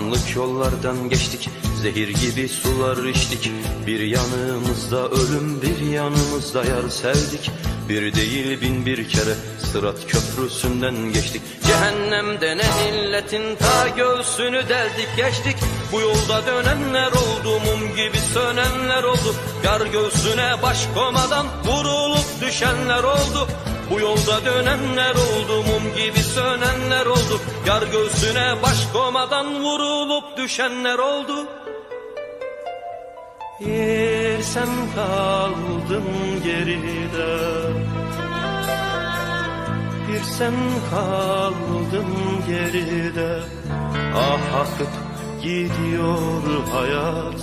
Karanlık yollardan geçtik, zehir gibi sular içtik. Bir yanımızda ölüm, bir yanımızda yar sevdik. Bir değil bin bir kere Sırat köprüsünden geçtik. Cehennemde ne illetin ta göğsünü deldik geçtik. Bu yolda dönenler oldu, mum gibi sönenler oldu. Yar göğsüne baş komadan vurulup düşenler oldu. Bu yolda dönenler oldu, mum gibi sönenler oldu. Yar göğsüne baş komadan vurulup düşenler oldu. Bir sen kaldın geride, bir sen kaldın geride. Ah akıp gidiyor hayat,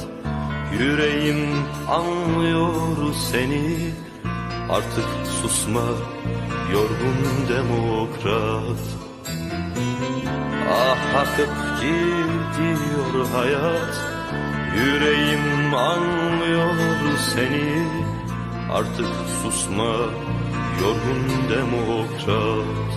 yüreğim anlıyor seni. Artık susma yorgun demokrat. Ah akıp gidiyor hayat, yüreğim anlıyor seni. Artık susma yorgun demokrat.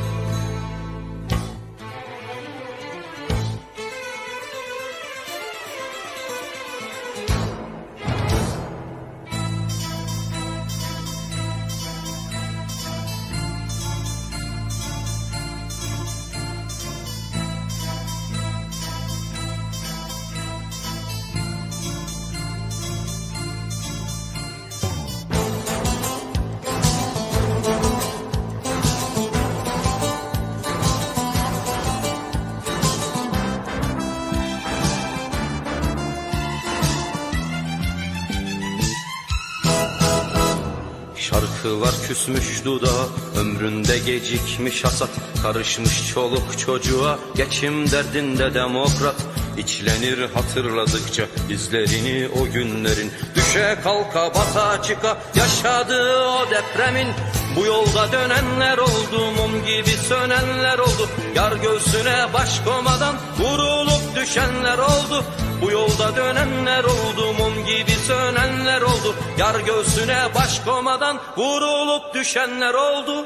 Şarkılar küsmüş dudağa, ömründe gecikmiş hasat. Karışmış çoluk çocuğa, geçim derdinde demokrat. İçlenir hatırladıkça izlerini o günlerin. Düşe kalka bata çıka yaşadığı o depremin. Bu yolda dönenler oldu, mum gibi sönenler oldu. Yar göğsüne baş komadan vurulup düşenler oldu. Bu yolda dönenler oldu, mum gibi sönenler oldu. Yar göğsüne baş komadan vurulup düşenler oldu.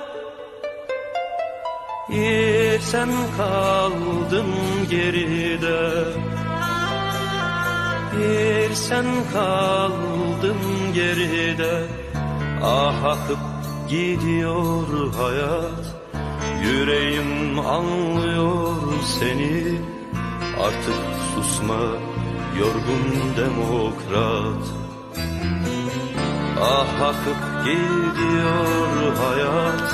Bir sen kaldın geride, bir sen kaldın geride. Ah akıp gidiyor hayat, yüreğim anlıyor seni. Artık susma yorgun demokrat. Ah akıp gidiyor hayat,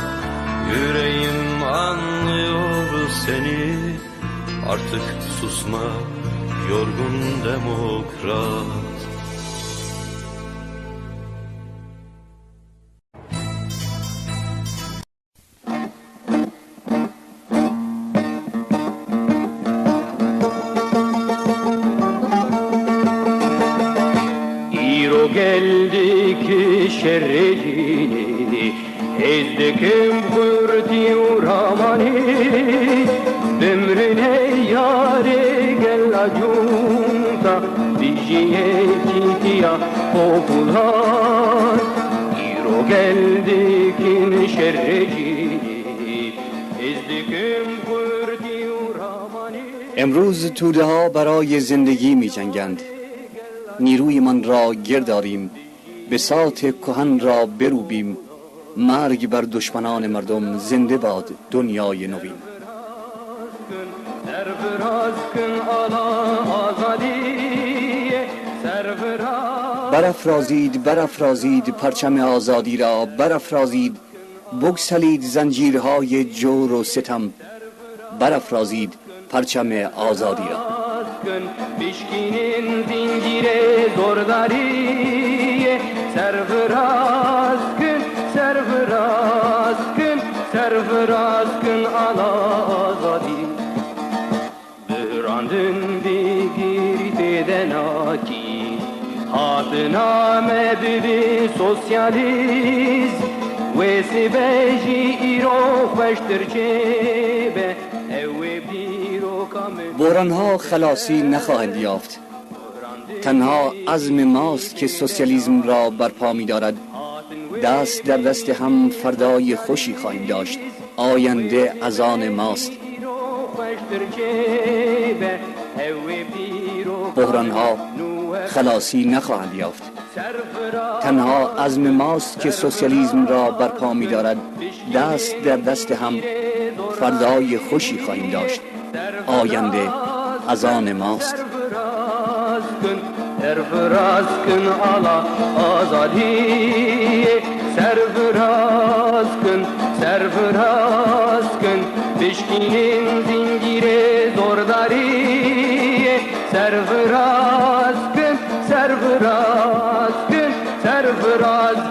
yüreğim anlıyor seni. Artık susma yorgun demokrat. Geldik şerrecini, ezdikim kurdi uramani. Ömrüne yâre gel acunta, bijiye kitiya popular. İro geldik şerrecini, ezdikim kurdi uramani. امروز توده ها برای زندگی می جنگند. نیروی من را گرد آریم، بساط کهن را بروبیم. مرگ بر دشمنان مردم، زنده باد دنیای نوین. برافرازید برافرازید پرچم آزادی را، برافرازید بگسلید زنجیرهای جور و ستم. برافرازید پرچم آزادی را. Bişkinin zincire zordariye, servraz gün, servraz gün, servraz gün ala azadi. Brandın digirteden aki, hatına medvi sosyaliz, ve sibeji iro kveştir çebe, evve biro kamen. بحران‌ها خلاصی نخواهند یافت. تنها عزم ماست که سوسیالیسم را برپا می‌دارد. دست در دست هم فردای خوشی خواهیم داشت. آینده از آن ماست. بحران ها خلاصی نخواهند یافت. تنها عزم ماست که سوسیالیسم را برپا می دارد. دست در دست هم فردای خوشی خواهیم داشت. آینده از آن ماست. سرفراز کن آلا آزادی، سرفراز کن بشکینیم زنجیر زورداری، سرفراز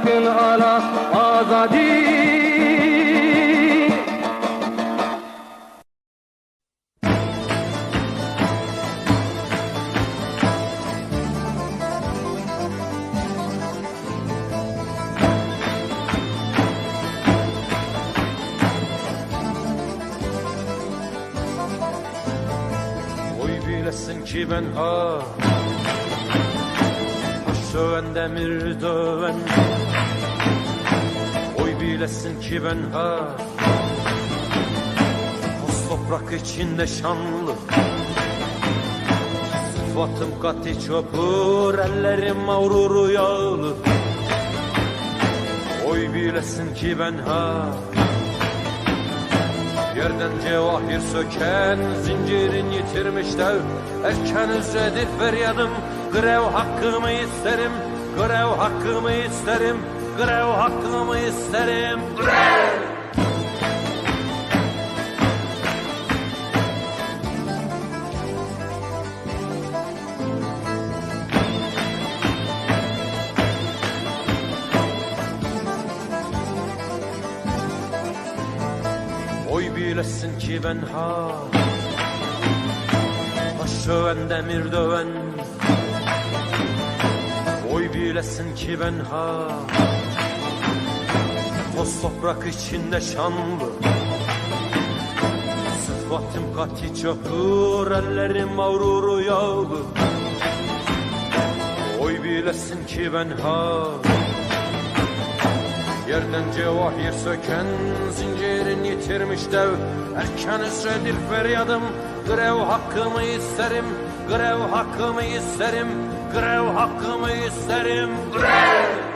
کن آلا آزادی. Bilesin ki ben baş döven demir döven. Oy bilesin ki ben toz toprak içinde şanlı. Sıfatım katı çöpür, ellerim mağruru yağlı. Oy bilesin ki ben yerden cevahir söken, zincirin yitirmiş dev. Erken üzredir feryadım, grev hakkımı isterim, grev hakkımı isterim, grev hakkımı isterim, grev! Oy bilesin ki ben baş döven demir döven. Oy bilesin ki ben toz toprak içinde şanlı. Sıfatım katı çöpür, ellerim mağruru yağlı. Oy bilesin ki ben yerden cevahir söken, zincirin yitirmiş dev. Erken üsredir feryadım, grev hakkımı isterim, grev hakkımı isterim, grev hakkımı isterim, grev!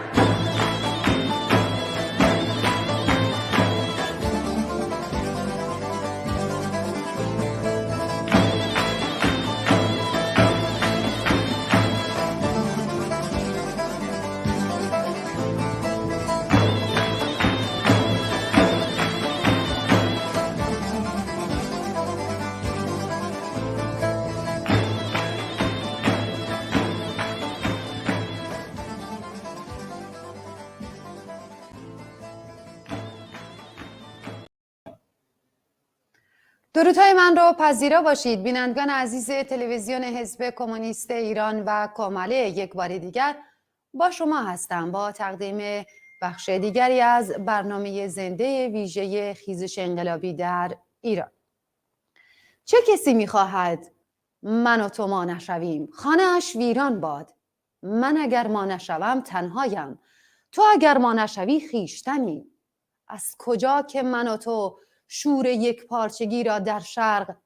درودهای من رو پذیرا باشید بینندگان عزیز تلویزیون حزب کمونیست ایران و کامله. یک بار دیگر با شما هستم با تقدیم بخش دیگری از برنامه زنده ویژه خیزش انقلابی در ایران. چه کسی می‌خواهد من و تو ما نشویم؟ خانه اش ویران باد. من اگر ما نشوم تنهایم، تو اگر ما نشوی خویشتنی. از کجا که من و تو شور یک پارچگی را در شرق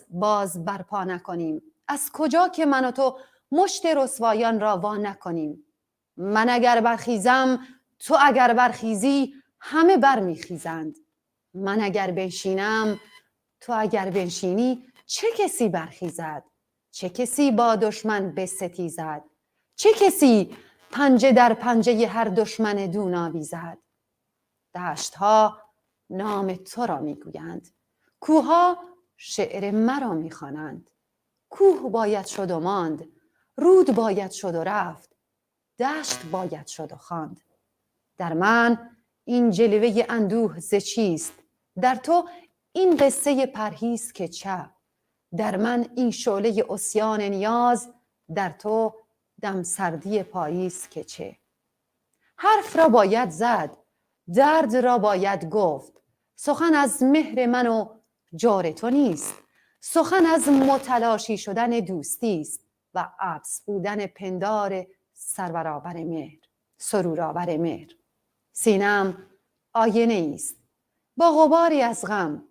باز برپا نکنیم؟ از کجا که من و تو مشت رسوایان را وا نکنیم؟ من اگر برخیزم، تو اگر برخیزی، همه برمیخیزند. من اگر بنشینم، تو اگر بنشینی، چه کسی برخیزد؟ چه کسی با دشمن بستیزد؟ چه کسی پنجه در پنجه هر دشمن دون آویزد؟ دشتها نام تو را میگویند، کوهها شعر مرا میخوانند. کوه باید شد و ماند، رود باید شد و رفت، دشت باید شد و خواند. در من این جلوه اندوه ز چیست؟ در تو این قصه پرهیز که چه؟ در من این شعله عصیان نیاز، در تو دم سردی پاییز که چه؟ حرف را باید زد، درد را باید گفت. سخن از مهر من و جار تو نیست، سخن از متلاشی شدن دوستی است و عبس بودن پندار سرورآور مهر، سرورآور مهر. سینم آینه است با غباری از غم،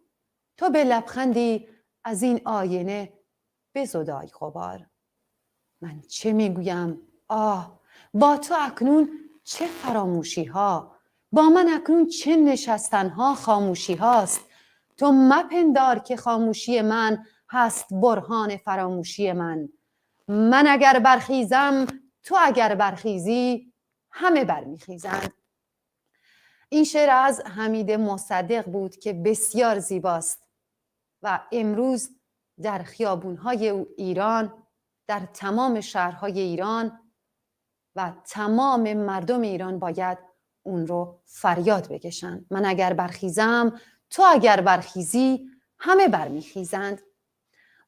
تو به لبخندی از این آینه بزدای غبار. من چه میگویم؟ با تو اکنون چه فراموشی ها، با من اکنون چه نشستن ها خاموشی هاست. تو مپندار که خاموشی من هست برهان فراموشی من. من اگر برخیزم، تو اگر برخیزی، همه برمیخیزند. این شعر از حمید مصدق بود که بسیار زیباست و امروز در خیابون‌های ایران، در تمام شهرهای ایران و تمام مردم ایران باید اون رو فریاد بکشن. من اگر برخیزم، تو اگر برخیزی، همه برمیخیزند.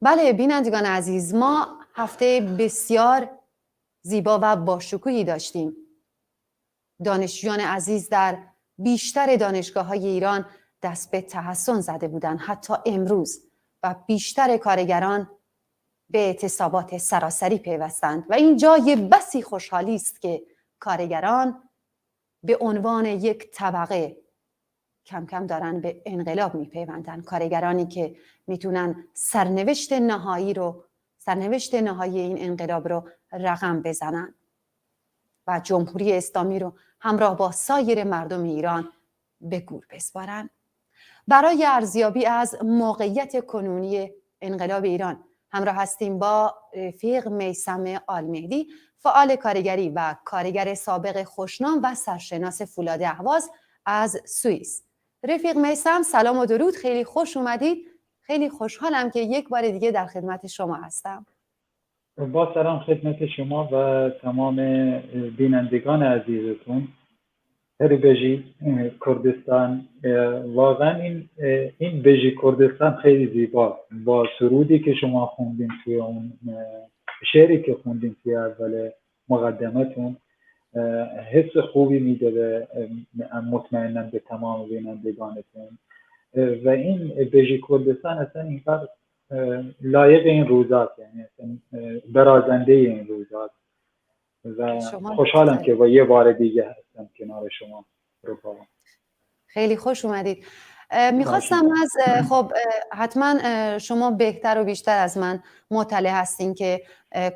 بله بینندگان عزیز، ما هفته بسیار زیبا و باشکوهی داشتیم. دانشجویان عزیز در بیشتر دانشگاه‌های ایران دست به تحسن زده بودند حتی امروز، و بیشتر کارگران به اعتصابات سراسری پیوستند و این جای بسی خوشحالی است که کارگران به عنوان یک طبقه کم کم دارن به انقلاب میپیوندن. کارگرانی که میتونن سرنوشت نهایی این انقلاب رو رقم بزنن و جمهوری اسلامی رو همراه با سایر مردم ایران به گور بسپارن. برای ارزیابی از موقعیت کنونی انقلاب ایران همراه هستیم با رفیق میثم آلمهدی، فعال کارگری و کارگر سابق خوشنام و سرشناس فولاد اهواز از سوئیس. رفیق میثم سلام و درود، خیلی خوش اومدید. خیلی خوشحالم که یک بار دیگه در خدمت شما هستم. با سلام خدمت شما و تمام بینندگان عزیزتون. هر بژی کردستان، واقعا این بژی کردستان خیلی زیباست. با سرودی که شما خوندین توی اون شعری که خوندین توی اول مقدمتون، حس خوبی میده به مطمئناً به تمام بینندگانتون و این بژی کردستان اصلا اینقدر لایق این روزات، یعنی برازنده این روزات و خوشحالم که با یه بار دیگه هستم کنار شما. خیلی خوش اومدید. میخواستم خب حتما شما بهتر و بیشتر از من مطلع هستین که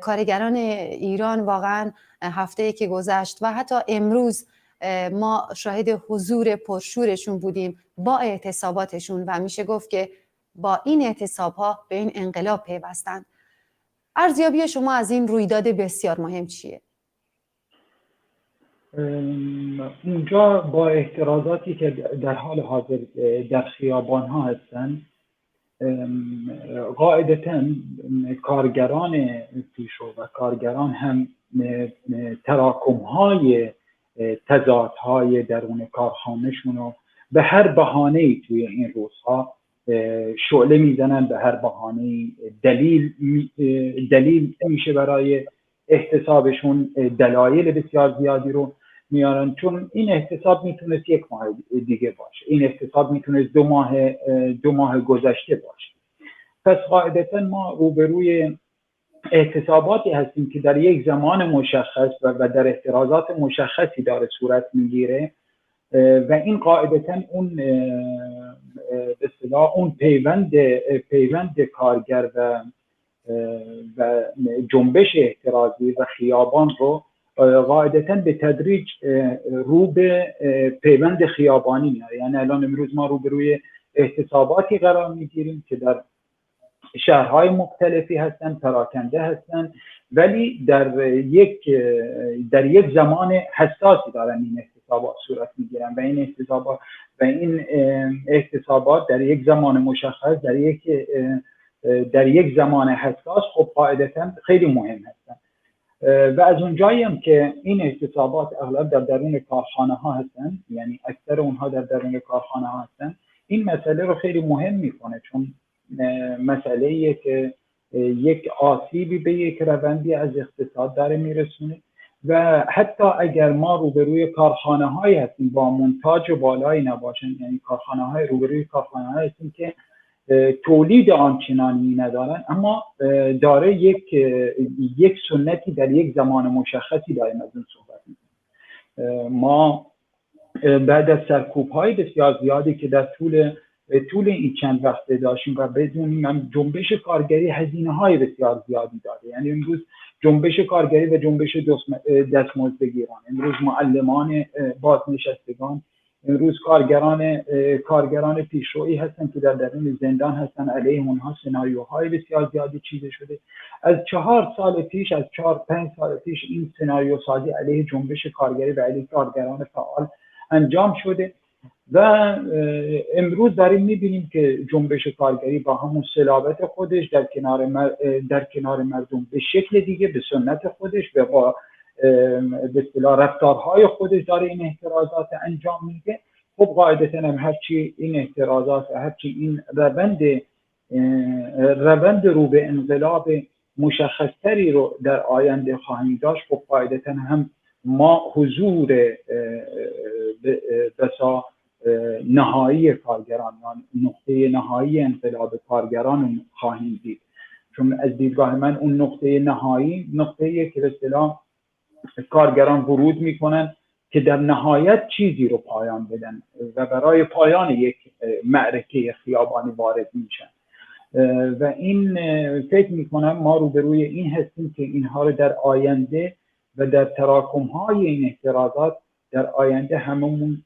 کارگران ایران واقعا هفته‌ای که گذشت و حتی امروز ما شاهد حضور پرشورشون بودیم با اعتصاباتشون و میشه گفت که با این اعتصاب‌ها به این انقلاب پیوستند. ارزیابی شما از این رویداد بسیار مهم چیه؟ اونجا با اعتراضاتی که در حال حاضر در خیابان‌ها هستن، قاعدتاً کارگران پیشرو و کارگران هم تراکم‌های تضادهای درون کارخانه‌شون رو به هر بهانه‌ای توی این روزها شعله میزنن، به هر بهانه‌ای دلیل میشه برای احتسابشون، دلایل بسیار زیادی رو میارن. چون این احتساب میتونست یک ماه دیگه باشه، این احتساب میتونست دو ماه گذشته باشه. پس قاعدتا ما روبروی احتساباتی هستیم که در یک زمان مشخص و در احترازات مشخصی داره صورت میگیره و این قاعدتا اون به اصطلاح اون پیوند کارگر و جنبش احترازی و خیابان رو قاعدتا به تدریج رو به پیوند خیابانی میاره. یعنی الان امروز ما روبروی احتساباتی قرار میگیریم که در شهرهای مختلفی هستن، پراکنده هستن، ولی در یک زمان حساسی دارن این احتسابات صورت میگیرن و این احتسابات در یک زمان مشخص، در یک زمان حساس خب قاعدتا خیلی مهم هستن و از اونجایی هم که این احتسابات اغلب در درون کارخانه ها هستن، یعنی اکثر اونها در درون کارخانه ها هستن، این مسئله رو خیلی مهم میکنه، چون مسئله که یک آسیبی به یک روندی از اقتصاد داره میرسونه و حتی اگر ما روبروی کارخانه هایی هستیم با مونتاژ بالایی نباشن، یعنی روبروی کارخانه هایی هستیم که تولید آنچنانی ندارن، اما داره یک سنتی در یک زمان مشخصی داریم از اون صحبت می‌کنیم. ما بعد از سرکوب‌های بسیار زیادی که در طول طول این چند وقته داشتیم و بدونیم هم جنبش کارگری هزینه های بسیار زیادی داره. یعنی امروز جنبش کارگری و جنبش دستمزدگیران، امروز معلمان بازنشستگان، امروز کارگران پیشرویی هستن که در درون زندان هستن، علیه اونها سناریوهای بسیار زیادی چیده شده. از 4 سال پیش، از 4-5 سال پیش این سناریو سازی علیه جنبش کارگری و علیه کارگران فعال انجام شده و امروز داریم میبینیم که جنبش کارگری با همون صلابت خودش در کنار مردم به شکل دیگه، به سنت خودش و با به اصطلاح رفتارهای خودش داره این اعتراضات انجام میده. خب قاعدتا هم هرچی این اعتراضات و هرچی این روند رو به انقلاب مشخصتری رو در آینده خواهیم داشت، خب قاعدتا هم ما حضور بسا نهایی کارگران، نقطه نهایی انقلاب کارگران خواهیم دید. چون از دیدگاه من اون نقطه نهایی نقطه‌ایه که به اصطلاح کارگران ورود میکنن که در نهایت چیزی رو پایان بدن و برای پایان یک معرکه خیابانی وارد میشن و این فکر میکنم ما روبروی این هستیم که اینها رو در آینده و در تراکم‌های این اعتراضات در آینده هممون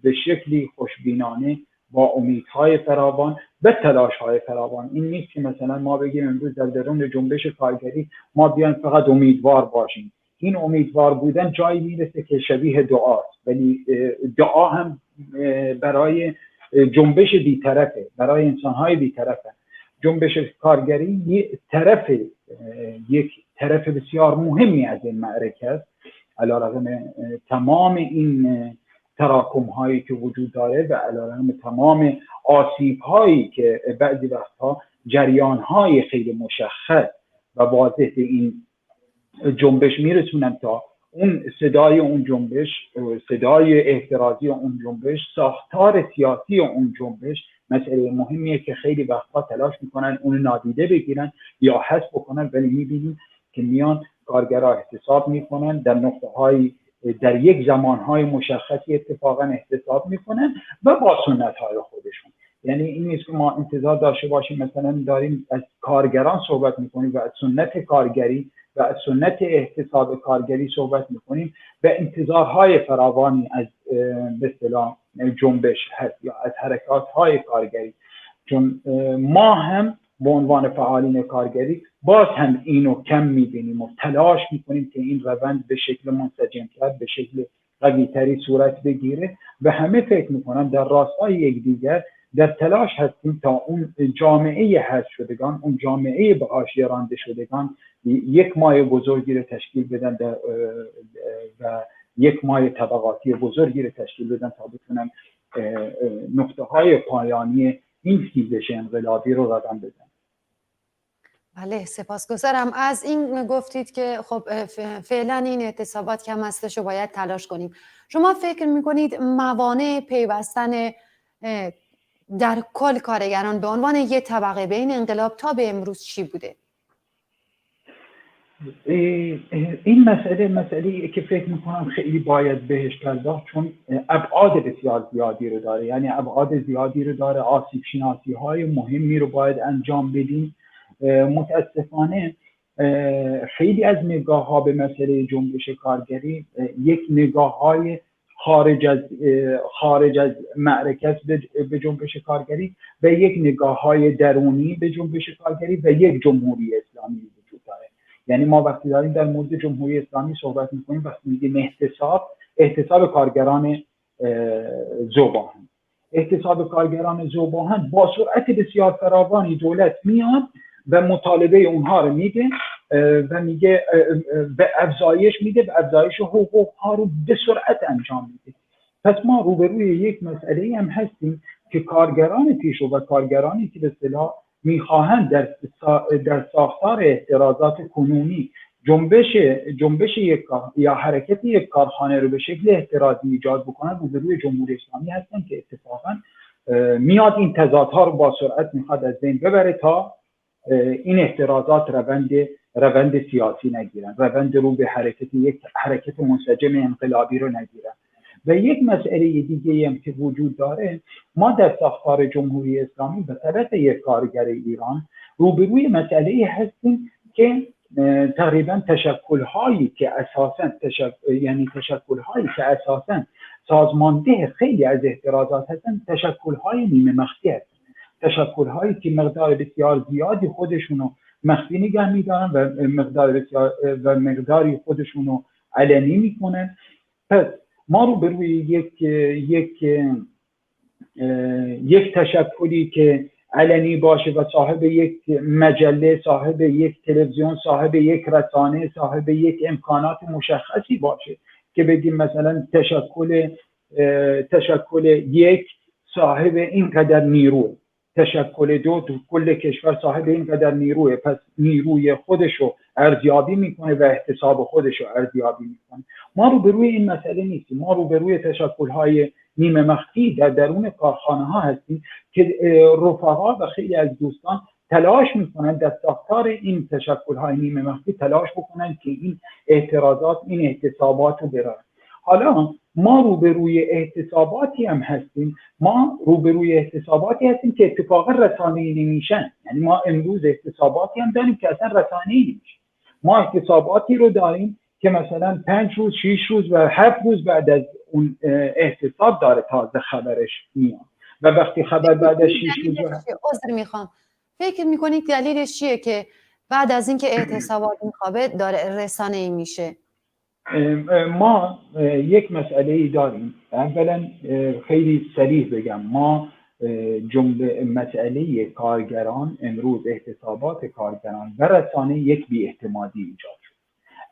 به شکلی خوشبینانه با امیدهای فراوان و تلاش‌های فراوان، این نیست که مثلا ما بگیم امروز در درون جنبش کارگری ما بیان فقط امیدوار باشیم. این امیدوار بودن جایی میرسه که شبیه دعاست، ولی دعا هم برای جنبش بی‌طرفه، برای انسان‌های بی‌طرفه. جنبش کارگری یک طرف بسیار مهمی از این معرکه است، علیرغم تمام این تراکم‌هایی که وجود داره و علیرغم تمام آسیب‌هایی که بعضی وقتها جریان‌های خیلی مشخص و واضح به این جنبش میرسونن تا اون صدای اون جنبش، صدای اعتراضی اون جنبش، ساختار سیاسی اون جنبش مسئله مهمیه که خیلی وقتها تلاش میکنن اون نادیده بگیرن یا حذف بکنن، ولی میبینیم که میان کارگرها احتساب میکنن در نقطه‌های در یک زمانهای مشخصی اتفاقا احتساب میکنن و با سنت‌های خودشون. یعنی این نیست که ما انتظار داشته باشیم مثلا داریم از کارگران صحبت میکنیم و از سنت کارگری و از سنت احتساب کارگری صحبت میکنیم و انتظارهای فراوانی از به اصطلاح جنبش هست یا از حرکات‌های کارگری، چون ما هم به عنوان فعالین کارگری باز هم اینو کم میبینیم و تلاش میکنیم که این روند به شکل منسجم‌تر، به شکل قوی‌تری صورت بگیره و همه فکر میکنم در راستای یکدیگر در تلاش هستیم تا اون جامعه حذف شدگان، اون جامعه به حاشیه رانده شدگان یک مایه بزرگی رو تشکیل بدن و یک مایه طبقاتی بزرگی رو تشکیل بدن تا بتونن نقطه های پایانی این خیزش انقلابی رو رقم بدن. بله، سپاسگزارم. از این گفتید که خب فعلا این اعتصابات کم هستش و باید تلاش کنیم. شما فکر میکنید موانع پیوستن در کل کارگران به عنوان یک طبقه به این انقلاب تا به امروز چی بوده؟ این مسئله که فکر میکنم خیلی باید بهش پرداخت، چون ابعاد بسیار زیادی رو داره، یعنی ابعاد زیادی رو داره، آسیب شناسی های مهمی رو باید انجام بدیم. متاسفانه خیلی از نگاه ها به مسئله جنبش کارگری یک نگاه های خارج از معرکت به جنبش کارگری و یک نگاه های درونی به جنبش کارگری و یک جمهوری اسلامی وجود داره. یعنی ما وقتی داریم در مورد جمهوری اسلامی صحبت میکنیم، وقتی میگیم احتساب کارگران ذوب‌آهن، احتساب کارگران ذوب‌آهن با سرعت بسیار فراوانی دولت میاد و مطالبه اونها رو میده و میگه به افزایش میده و افزایش حقوق ها رو به سرعت انجام میده. پس ما روبروی یک مسئله هم هستیم که کارگران پیشرو و کارگرانی که به اصطلاح میخواهند در ساختار اعتراضات کنونی جنبش یک یا حرکت یک کارخانه رو به شکل اعتراضی ایجاد بکنن، روبروی جمهوری اسلامی هستن که اتفاقا میاد این تضادها رو با سرعت میخواد از بین ببره تا این اعتراضات روند سیاسی نگیرن، روند رو به یک حرکت منسجم انقلابی رو نگیرن. و یک مسئله دیگه هم که وجود داره، ما در ساختار جمهوری اسلامی به طرف یک کارگر ایران روبروی مسئله هستیم که تقریبا تشکل‌هایی که اساساً سازمانده خیلی از اعتراضات هستن، تشکل‌های نیمه مخفی هستن، تشکل‌هایی که مقدار بسیار زیادی خودشونو مخفی نگه می‌دارن و مقداری خودشونو علنی میکنن. پس ما رو به روی یک تشکلی که علنی باشه و صاحب یک مجله، صاحب یک تلویزیون، صاحب یک رسانه، صاحب یک امکانات مشخصی باشه که بگیم مثلا تشکل یک صاحب اینقدر نیروه، تشکل دو تو کل کشور صاحب اینقدر نیروه، پس نیروی خودشو ارزیابی میکنه و احتساب خودشو ارزیابی میکنه. ما رو به روی این مسئله نیستیم، ما رو به روی تشکل‌های نیمه مخفی در درون کارخانه ها هستیم که رفقا و خیلی از دوستان تلاش میکنن در ساختار این تشکل‌های نیمه مخفی تلاش بکنن که این اعتراضات، این احتسابات رو برن. حالا ما روبروی احتساباتی هم هستیم، ما روبروی احتساباتی هستیم که اتفاقا رسانه‌ای نمیشن. یعنی ما امروز احتساباتی هم داریم که اصلا رسانه‌ای نمیشن. ما احتساباتی رو داریم که مثلا 5 روز، 6 روز و 7 روز بعد از اون احتساب داره تازه خبرش میاد و وقتی خبر بعد از 6 روز عذر میخوام، فکر میکنید دلیلش چیه که بعد از اینکه احتسابات میخوابه داره رسانه‌ای میشه؟ ما یک مسئله ای داریم. اولا خیلی صریح بگم، ما جمله مسئله کارگران امروز، احتسابات کارگران و رسانه یک بی‌اعتمادی ایجاد شد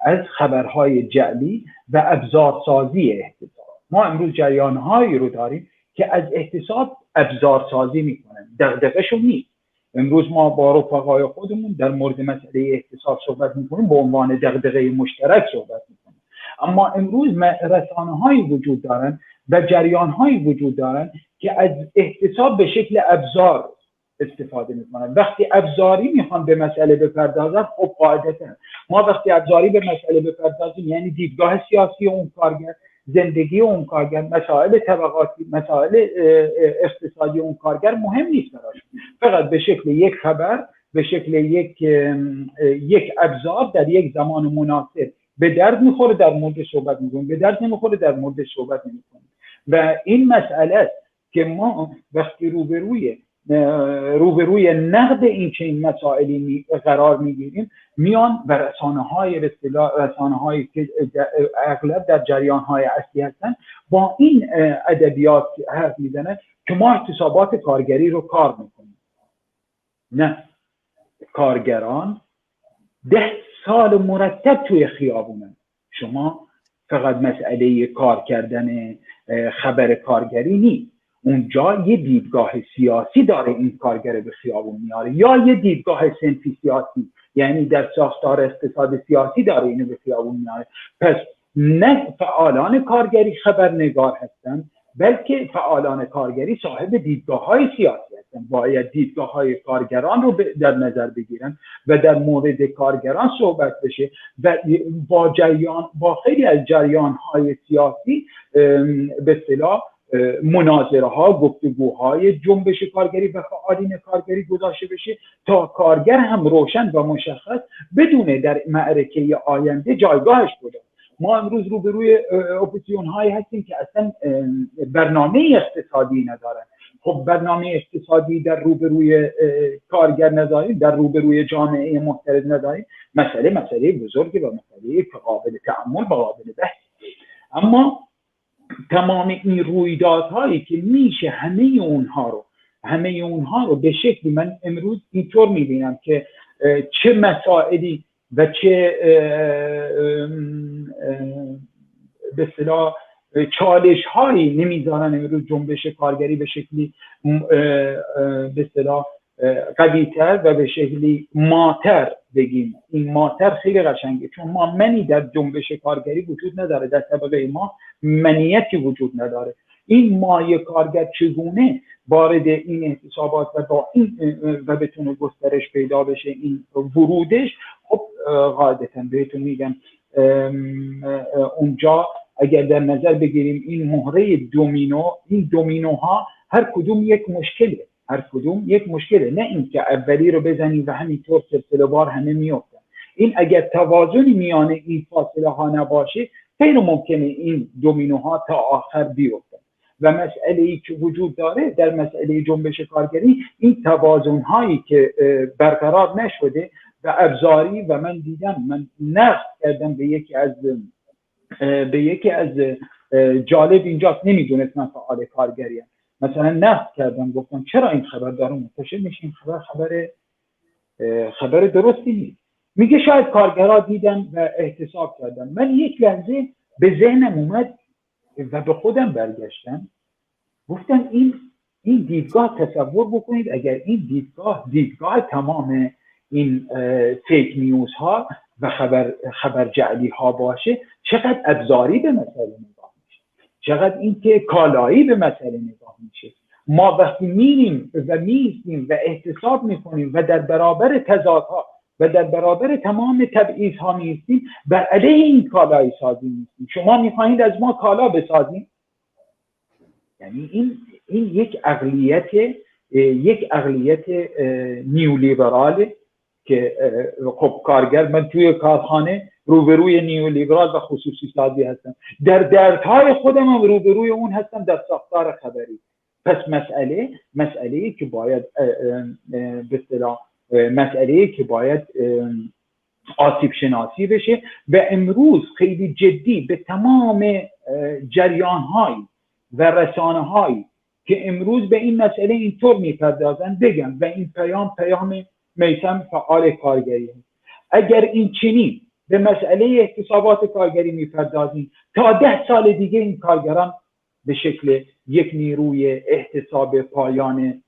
از خبرهای جعلی و ابزارسازی احتساب. ما امروز جریانهایی رو داریم که از احتساب ابزارسازی میکنن، دغدغه‌شون نیست. امروز ما با رفقای خودمون در مورد مسئله احتساب صحبت میکنیم، به عنوان دغدغه مشترک صحبت میکنیم. اما امروز رسانه‌هایی وجود دارن و جریانهایی وجود دارن که از احتساب به شکل ابزار استفاده میکنن. وقتی ابزاری میخوان به مسئله بپردازن، خب قاعدتا ما وقتی ابزاری به مسئله بپردازیم یعنی دیدگاه سیاسی اون کارگر، زندگی اون کارگر، مسائل طبقاتی، مسائل اقتصادی اون کارگر مهم نیست براش، فقط به شکل یک خبر، به شکل یک ابزار در یک زمان مناسب به درد میخوره در مورد صحبت میکنیم، به درد نمیخوره در مورد صحبت نمیکنیم. و این مسئله که ما وقتی روبروی نقد این چنین مسائلی قرار میگیریم، میان و رسانه‌هایی که اغلب در جریان‌های اصلی هستن با این ادبیات حرف میزنن که ما احتسابات کارگری رو کار میکنیم. نه، کارگران 10 سال مرتب توی خیابونن. شما فقط مسئله کار کردن خبر کارگری نیست، اونجا یه دیدگاه سیاسی داره این کارگر به خیابون میاره، یا یه دیدگاه صنفی سیاسی، یعنی در ساختار اقتصاد سیاسی داره اینو به خیابون میاره. پس نه فعالان کارگری خبرنگار هستن، بلکه فعالان کارگری صاحب دیدگاه‌های سیاسی هستن. باید دیدگاه‌های کارگران رو در نظر بگیرن و در مورد کارگران صحبت بشه و با خیلی از جریان‌های سیاسی به اصطلاح مناظره ها، گفتگوهای جنبش کارگری و فعالین کارگری گذاشته بشه تا کارگر هم روشن و مشخص بدونه در معرکه آینده جایگاهش کجاست. ما امروز روبروی اپوزیسیون هایی هستیم که اصلا برنامه اقتصادی ندارن. خب برنامه اقتصادی در روبروی کارگر نداریم، در روبروی جامعه محترم نداریم، مسئله بزرگی و مسئله که قابل تأمل و قابل بحث. اما تمام این رویدادهایی که میشه همه اونها رو به شکلی، من امروز اینطور میبینم که چه مسائلی و چه به اصطلاح چالش هایی نمیذارن امروز جنبش کارگری به شکلی به اصطلاح قوی‌تر و به شکلی ماتر بگیم. این ماتر خیلی قشنگه، چون ما منی در جنبش کارگری وجود نداره، در طبقه ما منیتی وجود نداره. این مایه کارگر چگونه وارد این احتسابات و با این و بتونه گسترش پیدا بشه این ورودش، خب قاعدتا بهتون میگم اونجا اگر در نظر بگیریم این مهره این دومینوها هر کدوم یک مشکله، نه اینکه اولی رو بزنیم و همینطور سلسله وار همه میافتن. این اگر توازنی میان این فاصله ها نباشه غیر ممکنه این دومینوها تا آخر بیفتن. و مسئله‌ای که وجود داره در مسئله جنبش کارگری این توازن هایی که برقرار نشده و ابزاری، و من دیدم، من نقد کردم به یکی از جالب اینجا نمیدونست من فعال کارگریم، مثلا نقد کردم گفتم چرا این خبر داره منتشر میشه؟ این خبر درستی نیست. میگه شاید کارگرها دیدن و احتساب کردن. من یک لحظه به ذهنم اومد و به خودم برگشتم گفتم این دیدگاه، تصور بکنید اگر این دیدگاه تمام این فیک نیوز ها و خبر جعلی ها باشه، چقدر ابزاری به مسئله نگاه میشه، چقدر این که کالایی به مسئله نگاه میشه. ما وقتی میریم و میستیم و احتساب میکنیم و در برابر تضادها و در برابر تمام تبعیض ها میستیم، بر علیه این کالایی سازی میستیم. شما میخواهید از ما کالا بسازیم؟ یعنی این یک عقلیت نیولیبراله که خب کارگر، من توی کارخانه روبروی نیولیبرال و خصوصی سازی هستم، در دردهای خودم هم روبروی اون هستم در ساختار خبری. پس مسئله‌ای که باید به اصطلاح مسئله‌ای که باید آسیب شناسی بشه و امروز خیلی جدی به تمام جریان‌های و رسانه‌هایی که امروز به این مسئله اینطور میپردازن بگم، و این پیام میثم فعال کارگری هست. اگر این چنین به مسئله احتسابات کارگری میپردازیم، تا 10 سال دیگه این کارگران به شکل یک نیروی احتساب پایان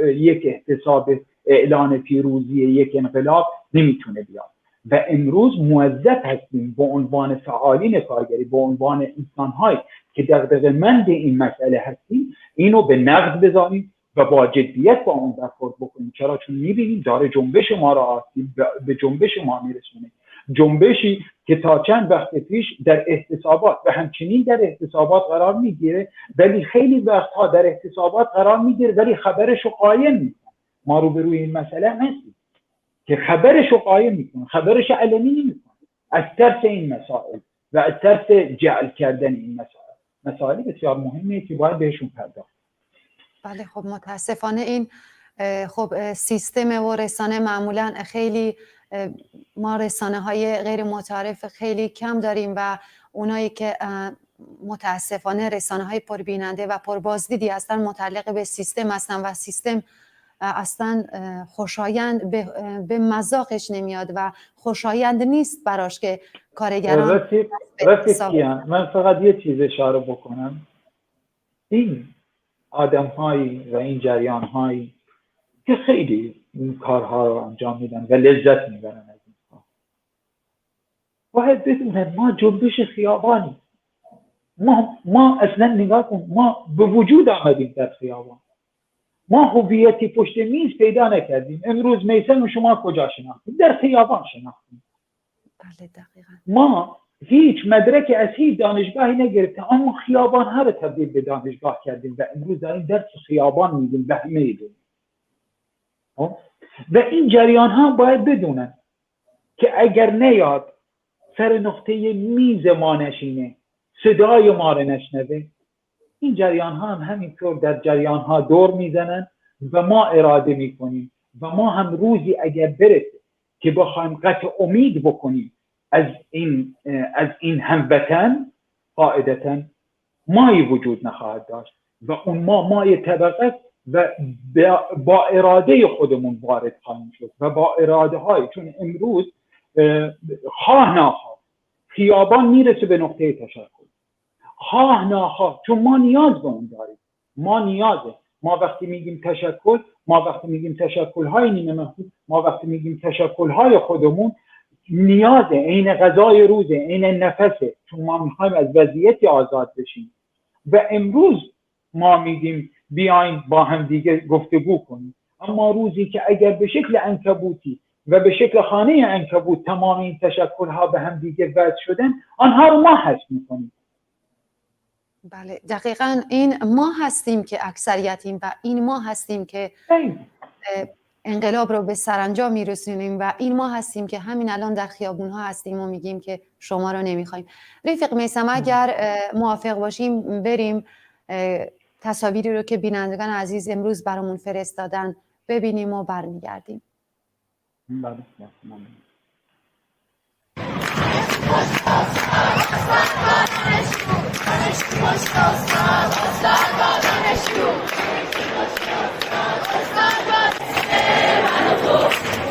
یک احتساب اعلان پیروزی یک انقلاب نمیتونه بیاد. و امروز موظف هستیم به عنوان فعالین کارگری، به عنوان انسان‌هایی که دغدغه‌مند این مسئله هستیم، اینو به نقد بذاریم و با جدیت با اون برخورد بکنیم. چرا؟ چون می‌بینیم داره جنبش ما را آسیب به جنبش ما میرسونه، جنبشی که تا چند وقت پیش در احتسابات و همچنین در احتسابات قرار میگیره، ولی خیلی وقتها در احتسابات قرار میگیره ولی خبرشو قایم میکنه. ما رو به روی این مسئله هستیم که خبرشو قایم میکنه، خبرشو علنی نمیکنه، از ترس این مسائل و از ترس جعل کردن این مسائل بسیار مهمه که باید بهشون پرداخت. بله، خب متاسفانه این خب سیستم و رسانه معمولا خیلی ما رسانه های غیر متعارف خیلی کم داریم و اونایی که متاسفانه رسانه های پربیننده و پربازدیدی هستن متعلق به سیستم هستن و سیستم اصلا خوشایند به مذاقش نمیاد و خوشایند نیست براش که کارگران رفیقیان. من فقط یه چیز اشاره بکنم، این آدم هایی و این جریان هایی که خیلی این کارها رو انجام میدن و لذت میبرن از این کار، باید بدونن ما جنبش خیابانی، ما اصلا نگاه کن، ما به وجود آمدیم در خیابان، ما هویتی پشت میز پیدا نکردیم. امروز میثم شما کجا شناختیم؟ در خیابان شناختیم. بله دقیقاً. ما هیچ مدرک از هیچ دانشگاهی نگرفتیم، اما خیابان ها رو تبدیل به دانشگاه کردیم و امروز داریم درس خیابان میدیم به همه دنیا. و این جریان ها باید بدونن که اگر نیاد سر نقطه میز ما نشینه، صدای ما رو نشنوه، این جریان ها هم همینطور در جریان ها دور میزنن و ما اراده میکنیم و ما هم روزی اگر برسه که بخوایم قطع امید بکنیم از این هموطن، قاعدتا مایی وجود نخواهد داشت و اون مای طبقه و با اراده خودمون وارد خواهیم شد و با اراده های، چون امروز خواه ناخواه خیابان میرسه به نقطه تشکل، خواه ناخواه، چون ما نیاز به اون داریم. ما وقتی میگیم تشکل، ما وقتی میگیم تشکل های نیمه محدود، ما وقتی میگیم تشکل های خودمون، نیازه، عین غذای روزه، عین نفسه، چون ما میخوایم از وضعیتی آزاد بشیم. و امروز ما میگیم بیاین با هم دیگه گفتگو کنیم، اما روزی که اگر به شکل عنکبوتی و به شکل خانه عنکبوت تمام این تشکل‌ها به هم دیگه وصل شدن، آنها رو ما حذف می‌کنیم. بله دقیقاً این ما هستیم که اکثریتیم و این ما هستیم که انقلاب رو به سرانجام میرسونیم و این ما هستیم که همین الان در خیابون‌ها هستیم و میگیم که شما رو نمیخوایم. رفیق میثم اگر موافق باشیم بریم تصاویری رو که بینندگان عزیز امروز برامون فرستادن ببینیم و برمیگردیم. بله.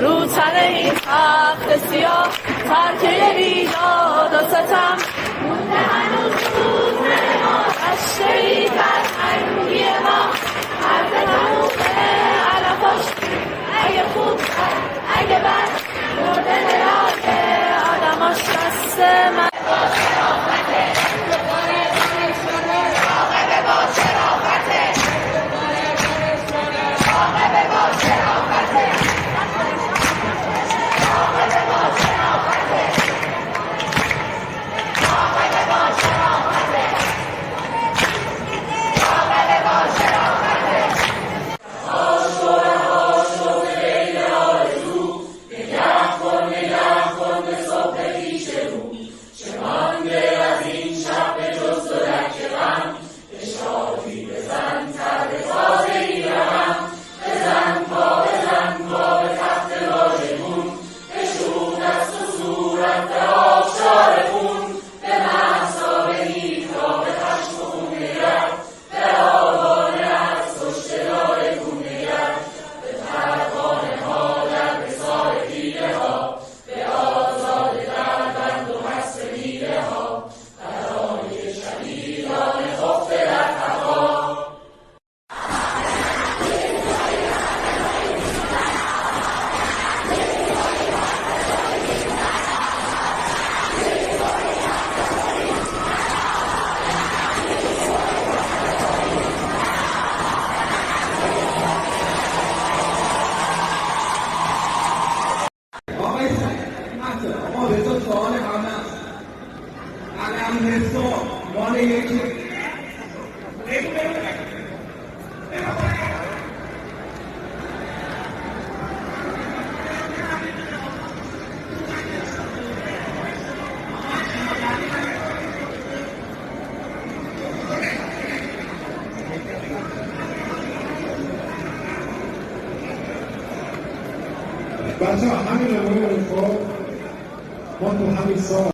رو تن این تخت سیاه ترکه بیداد و ستم مونده هنوز روز ما اشتری در هنگی ما حرف تمومه علفاش اگه خوب اگه بد مرده نراده آدماش دست من بچه ها همین روی خب ما تو همین سال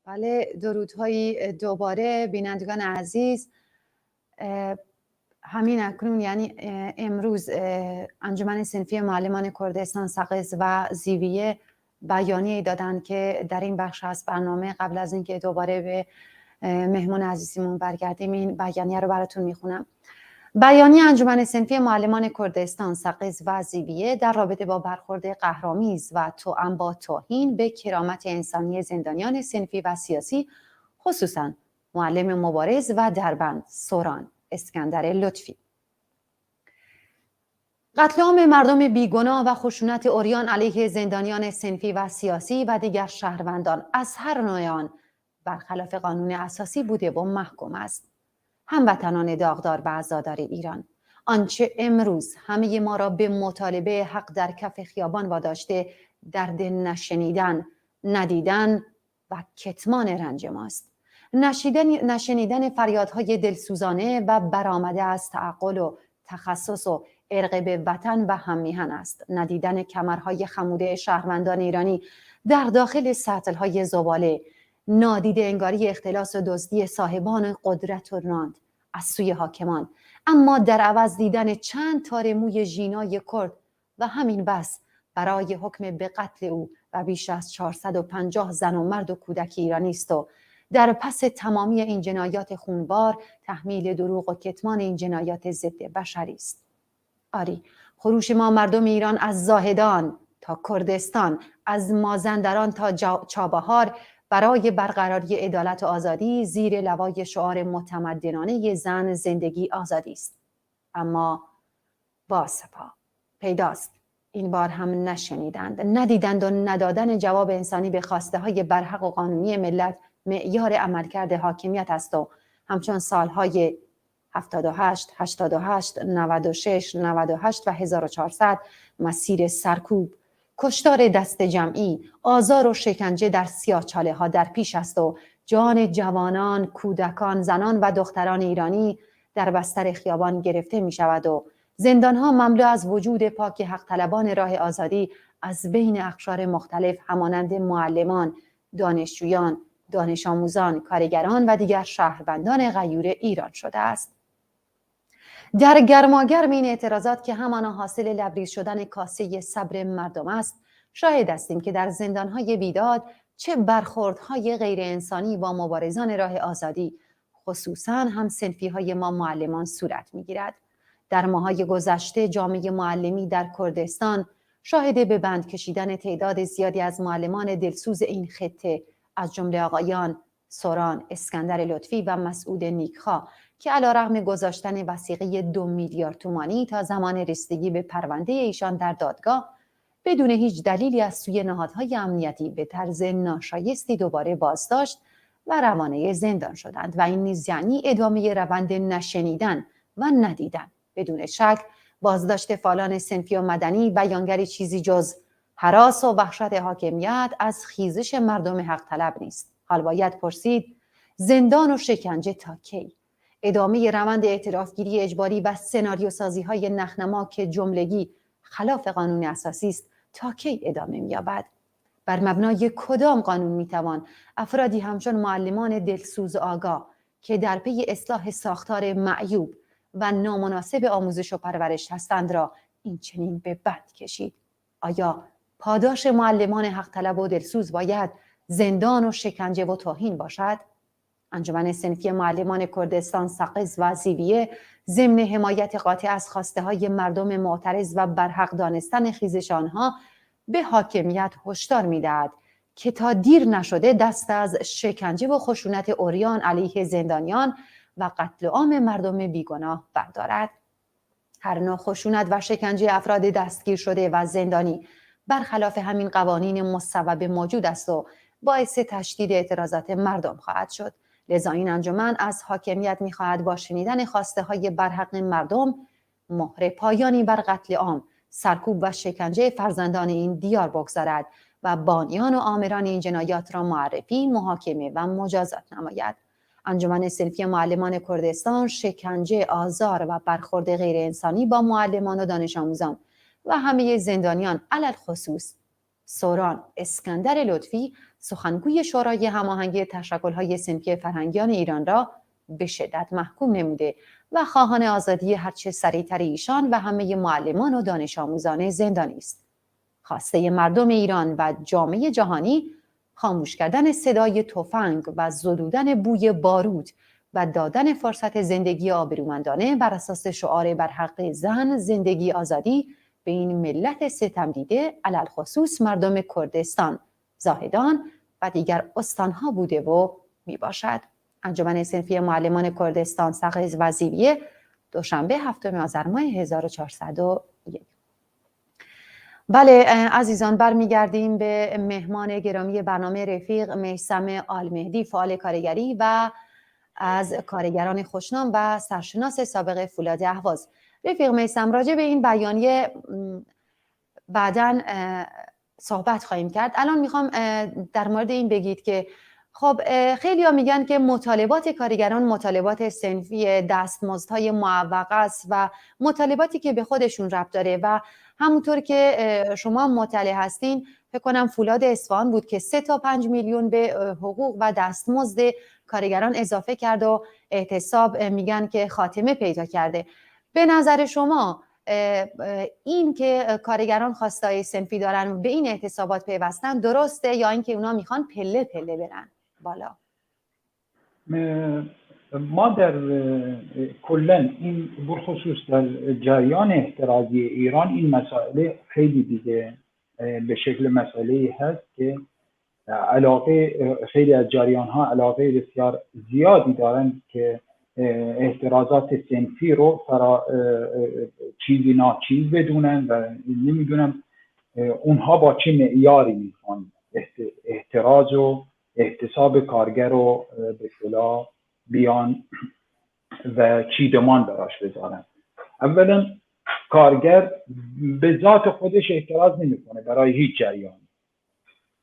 بله درودهایی دوباره بینندگان عزیز. همین اکنون یعنی امروز انجمن صنفی معلمان کردستان سقز و زیویه بیانیه دادن که در این بخش از برنامه قبل از اینکه دوباره به مهمون عزیزمون برگردیم این بیانیه رو براتون میخونم. بیانیه انجمن صنفی معلمان کردستان سقز و زیویه در رابطه با برخورد قهرآمیز و توأم با توهین به کرامت انسانی زندانیان صنفی و سیاسی، خصوصا معلم مبارز و دربند سوران اسکندر لطفی. قتل عام مردم بیگناه و خشونت عریان علیه زندانیان صنفی و سیاسی و دیگر شهروندان از هر نوع آن برخلاف قانون اساسی بوده و محکوم است. هموطنان داغدار و عزادار ایران، آنچه امروز همه ما را به مطالبه حق در کف خیابان واداشته درد نشنیدن، ندیدن و کتمان رنج ماست. نشنیدن فریادهای دلسوزانه و برآمده از تعقل و تخصص و ارق به وطن و هممیهن است. ندیدن کمرهای خموده شهروندان ایرانی در داخل سطل‌های زباله، نادیده انگاری اختلاس و دزدی صاحبان قدرت و راند از سوی حاکمان، اما در عوض دیدن چند تار موی ژینای کرد و همین بس برای حکم به قتل او و بیش از 450 زن و مرد و کودک ایرانی است و در پس تمامی این جنایات خونبار تحمیل دروغ و کتمان این جنایات ضد بشری است. آری، خروش ما مردم ایران از زاهدان تا کردستان، از مازندران تا چابهار برای برقراری عدالت و آزادی زیر لوای شعار متمدنانه زن، زندگی، آزادی است. اما با سپاه پیداست این بار هم نشنیدند، ندیدند و ندادن جواب انسانی به خواسته های برحق و قانونی ملت معیار عملکرد حاکمیت است و همچون سالهای 78، 88، 96، 98 و 1400 مسیر سرکوب، کشتار دست جمعی، آزار و شکنجه در سیاهچاله ها در پیش است و جان جوانان، کودکان، زنان و دختران ایرانی در بستر خیابان گرفته می شود و زندانها مملو از وجود پاک حق طلبان راه آزادی از بین اقشار مختلف همانند معلمان، دانشجویان، دانش آموزان، کارگران و دیگر شهروندان غیور ایران شده است. در گرماگرم این اعتراضات که همان حاصل لبریز شدن کاسه صبر مردم است، شاهد هستیم که در زندانهای بیداد چه برخوردهای غیر انسانی با مبارزان راه آزادی، خصوصاً هم صنفی‌های ما معلمان صورت می‌گیرد. در ماه‌های گذشته جامعه معلمی در کردستان شاهد به بند کشیدن تعداد زیادی از معلمان دلسوز این خطه از جمله آقایان سوران، اسکندر لطفی و مسعود نیکخواه که علیرغم گذاشتن وثیقه 2 میلیارد تومانی تا زمان رسیدگی به پرونده ایشان در دادگاه بدون هیچ دلیلی از سوی نهادهای امنیتی به طرز ناشایستی دوباره بازداشت و روانه زندان شدند و این نیز یعنی ادامه روند نشنیدن و ندیدن. بدون شک بازداشت فعالان صنفی و مدنی بیانگر چیزی جز هراس و وحشت حاکمیت از خیزش مردم حق طلب نیست. حال باید پرسید زندان و شکنجه تا کی؟ ادامه روند اعترافگیری اجباری و سناریو سازی های نخنما که جملگی خلاف قانون اساسی است تا کی ادامه می‌یابد؟ بر مبنای کدام قانون میتوان افرادی همچون معلمان دلسوز آگاه که در پی اصلاح ساختار معیوب و نامناسب آموزش و پرورش هستند را این چنین به بند کشید؟ آیا پاداش معلمان حق طلب و دلسوز باید زندان و شکنجه و توهین باشد؟ انجمن صنفی معلمان کردستان سقز و زیویه ضمن حمایت قاطع از خواسته های مردم معترض و برحق دانستن خیزش آنها به حاکمیت هشدار می‌دهد که تا دیر نشده دست از شکنجه و خشونت عریان علیه زندانیان و قتل عام مردم بیگناه بردارد. هر نوع خشونت و شکنجه افراد دستگیر شده و زندانی برخلاف همین قوانین مصوب موجود است و باعث تشدید اعتراضات مردم خواهد شد. لذا این انجمن از حاکمیت می‌خواهد با شنیدن خواسته های برحق مردم مهر پایانی بر قتل عام، سرکوب و شکنجه فرزندان این دیار بگذارد و بانیان و آمران این جنایات را معرفی، محاکمه و مجازات نماید. انجمن صنفی معلمان کردستان شکنجه، آزار و برخورد غیر انسانی با معلمان و دانش آموزان و همه زندانیان علل خصوص سوران اسکندر لطفی سخنگوی شورای هماهنگی تشکل‌های صنفی فرهنگیان ایران را به شدت محکوم نموده و خواهان آزادی هرچه سریعتر ایشان و همه معلمان و دانش آموزان زندانی است. خواسته مردم ایران و جامعه جهانی خاموش کردن صدای تفنگ و زدودن بوی بارود و دادن فرصت زندگی آبرومندانه بر اساس شعار برحق زن، زندگی، آزادی به این ملت ستم دیده علل خصوص مردم کردستان، زاهدان و دیگر استانها بوده و می باشد. انجمن صنفی معلمان کردستان سقز و زیویه دوشنبه 7 آذر ماه 1401. بله عزیزان، برمیگردیم به مهمان گرامی برنامه رفیق میثم آلمهدی، فعال کارگری و از کارگران خوشنام و سرشناس سابق فولاد اهواز. رفیق میثم، راجع به این بیانیه بعداً صحبت خواهیم کرد. الان میخوام در مورد این بگید که خب خیلی ها میگن که مطالبات کارگران مطالبات صنفی، دستمزدهای معوقه است و مطالباتی که به خودشون ربط داره و همونطور که شما مطلع هستین فکر کنم فولاد اصفهان بود که 3 تا 5 میلیون به حقوق و دستمزد کارگران اضافه کرد و احتساب میگن که خاتمه پیدا کرده. به نظر شما این که کارگران خواستای صنفی دارن و به این اعتصابات پیوستن درسته یا اینکه اونا میخوان پله پله برن بالا؟ ما در کلا این بخصوص در جریان احترازی ایران این مسائل خیلی دیگه به شکل مسئله هست که علاقه خیلی از جریان ها علاقه بسیار زیادی دارن که احترازات صنفی رو چیزی ناچیز بدونن و نمیدونم اونها با چه معیاری میخوان احتراز و احتساب کارگر رو به اصطلاح بیان و چیدمان براش بذارن. اولا کارگر به ذات خودش احتراز نمیکنه برای هیچ جریان.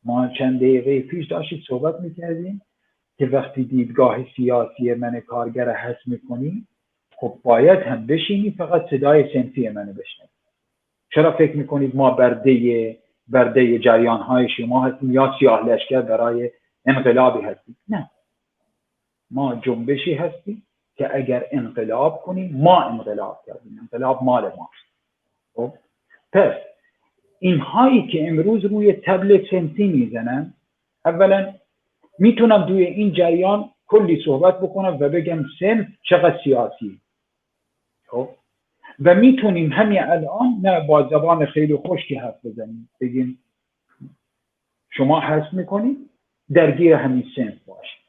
ما چند دقیقه پیش داشتیم صحبت میکردیم که وقتی دیدگاه سیاسی من کارگر حس میکنی خب باید هم بشینی فقط صدای صنفی منو بشنوی. چرا فکر میکنید ما برده جریان های شما هستیم یا سیاه لشکر برای انقلابی هستیم؟ نه، ما جنبشی هستیم که اگر انقلاب کنیم ما انقلاب کردیم، انقلاب مال ماست. خب پس اینهایی که امروز روی تبل صنفی میزنن، اولا میتونم توی این جریان کلی صحبت بکنم و بگم صنف چقدر سیاسی. خب و میتونیم همین الان نه با زبان خیلی خشکی حرف بزنیم، بگیم شما حس میکنید درگیر همین صنف باشید،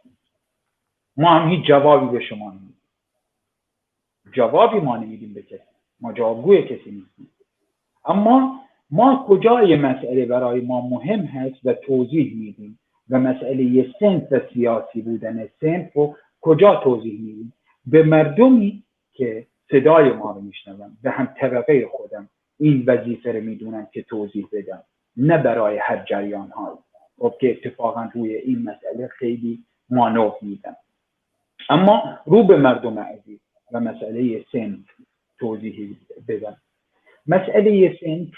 ما هم هیچ جوابی به شما نمیدیم. جوابی ما نمیدیم به کسی، ما جوابگوی کسی نیستیم. اما ما کجای مسئله برای ما مهم هست و توضیح میدیم و مسئله صنف و سیاسی بودن صنف رو کجا توضیح میدیم؟ به مردمی که صدای ما رو میشنون، به هم طبقه خودم این وظیفه رو میدونم که توضیح بدم، نه برای هر جریان های که اتفاقا روی این مسئله خیلی مانور میدم. اما رو به مردم عزیز و مسئله صنف توضیح بدم. مسئله صنف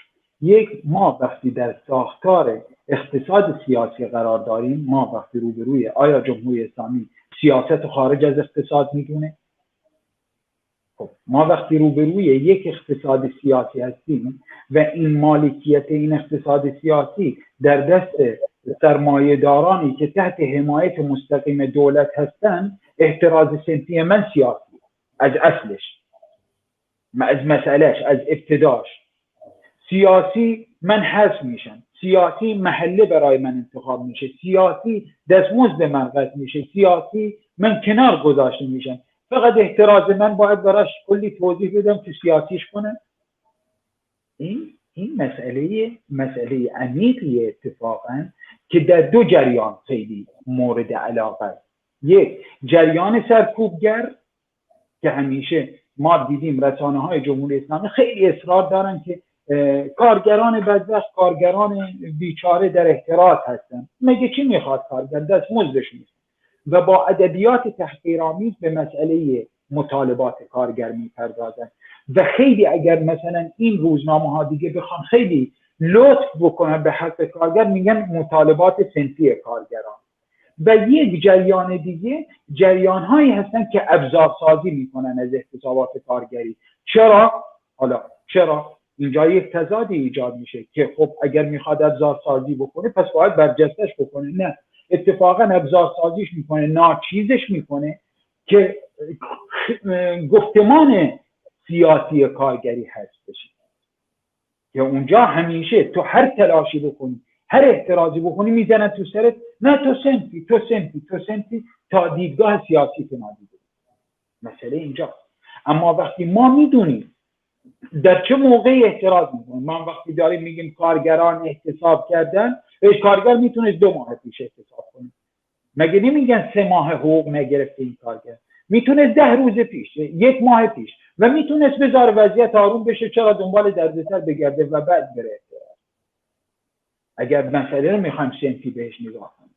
ما وقتی در ساختار اقتصاد سیاسی قرار داریم، ما وقتی روبروی آیا جمهوری اسلامی سیاست خارج از اقتصاد میدونه؟ خب ما وقتی روبروی یک اقتصاد سیاسی هستیم و این مالکیت این اقتصاد سیاسی در دست سرمایه دارانی که تحت حمایت مستقیم دولت هستند، احتراز صنفی من سیاسی از اصلش، از مسئلهش، از ابتداش سیاسی من حذف میشم، سیاسی محله برای من انتخاب میشه، سیاسی دستمزد من قطع میشه، سیاسی من کنار گذاشته میشم. فقط احتراز من باید براش کلی توضیح بدم که سیاسیش کنه. این مسئله عمیقی اتفاقا که در دو جریان خیلی مورد علاقه است. یک جریان سرکوبگر که همیشه ما دیدیم رسانه های جمهوری اسلامی خیلی اصرار دارن که کارگران بدبخت، کارگران بیچاره در احتراز هستن. مگه چی میخواد کارگر؟ دستمزدش میشه و با ادبیات تحقیرآمیز به مسئله مطالبات کارگر میپردازن و خیلی اگر مثلا این روزنامه ها دیگه بخوان خیلی لطف بکنن به حق کارگر، میگن مطالبات صنفی کارگران. و یک جریان دیگه جریان هایی هستن که ابزارسازی میکنن از احتسابات کارگری. چرا اینجا یک تضادی ایجاد میشه که خب اگر میخواد ابزارسازی بکنه پس باید برجستش بکنه. نه، اتفاقا ابزارسازیش میکنه، ناچیزش میکنه که گفتمان سیاسی کارگری هست بشه که اونجا همیشه تو هر تلاشی بکنی، هر احترازی بکنی، میزنن تو سرت نه تو صنفی تا دیدگاه سیاسی تو ندیده. مسئله اینجا. اما وقتی ما میدونیم در چه موقعی احتراز میکنیم، ما وقتی داریم میگیم کارگران احتساب کردن، کارگر میتونه 2 ماه پیش احتساب کنه. مگه نمیگن 3 ماه حقوق نگرفته این کارگر؟ میتونه 10 روز پیش، 1 ماه پیش، و میتونست بذاره وضعیت آروم بشه، چرا دنبال دردسر بگرده و بعد بره احتراز؟ اگر مسئله رو میخوایم صنفی بهش نگاه کنیم،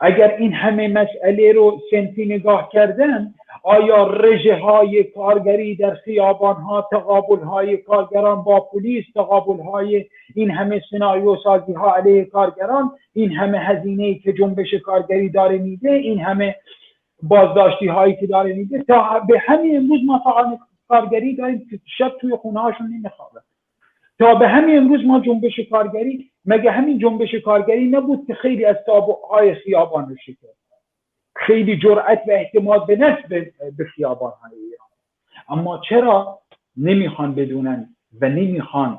اگر این همه مسئله رو صنفی نگاه کردن، آیا رژه های کارگری در خیابان ها، تقابل های کارگران با پلیس، تقابل های این همه سناریو سازی ها علیه کارگران، این همه هزینه‌ای که جنبش کارگری داره میده، این همه بازداشتی هایی که داره میده، تا به همین امروز ما کارگری داریم که شب توی خونه هاشون نمیخوابن. تا به همین امروز ما جنبش کارگری، مگه همین جنبش کارگری نبود که خیلی از تابوهای خیابان رو شکست، خیلی جرأت و اعتماد به نفس به خیابان‌های ایران. اما چرا نمیخوان بدونن و نمیخوان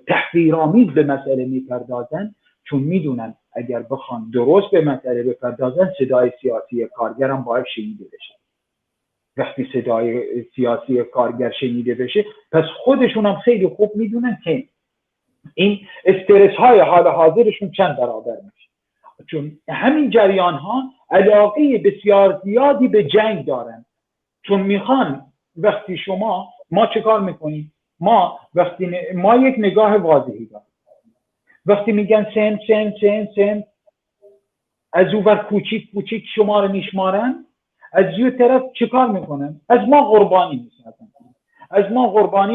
تحقیرآمیز به مسئله میپردازن؟ چون میدونن اگر بخوان درست به مسئله بپردازن صدای سیاسی کارگر هم باید شنیده بشه. وقتی صدای سیاسی کارگر شنیده بشه پس خودشون هم خیلی خوب میدونن که این استرس های حال حاضرشون چند برابر میشه. چون همین جریان ها علاقه بسیار زیادی به جنگ دارن، چون میخوان وقتی ما چه کار میکنیم؟ ما یک نگاه واضحی داریم. وقتی میگن سن از اون ور کوچیک شما رو میشمارن، از یه طرف چه کار میکنن؟ از ما قربانی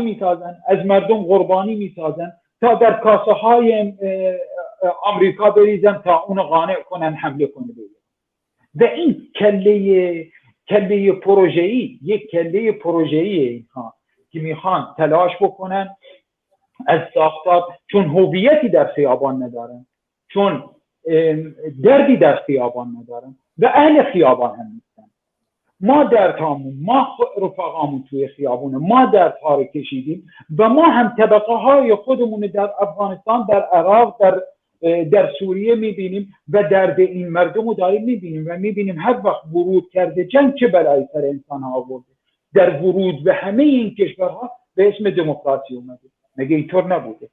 میسازن، از مردم قربانی میسازن تا در کاسه های آمریکا بریزن تا اونو قانع کنن حمله کنه بگه. و این کله پروژه‌ای، یک کله پروژه‌ای اینها که میخوان تلاش بکنن از ساختار، چون هویتی در خیابان ندارن، چون دردی در خیابان ندارن و اهل خیابان هم نیستن. ما دردهامون، ما رفقامون توی خیابونه، ما دردها رو کشیدیم و ما هم طبقه های خودمون در افغانستان، در عراق، در سوریه میبینیم و درد این مردم رو داریم میبینیم و میبینیم هر وقت ورود کرده جنگ چه بلایی سر انسان ها آورده. در ورود به همه این کشورها به اسم دموکراسی اومده، مگه اینطور نبوده؟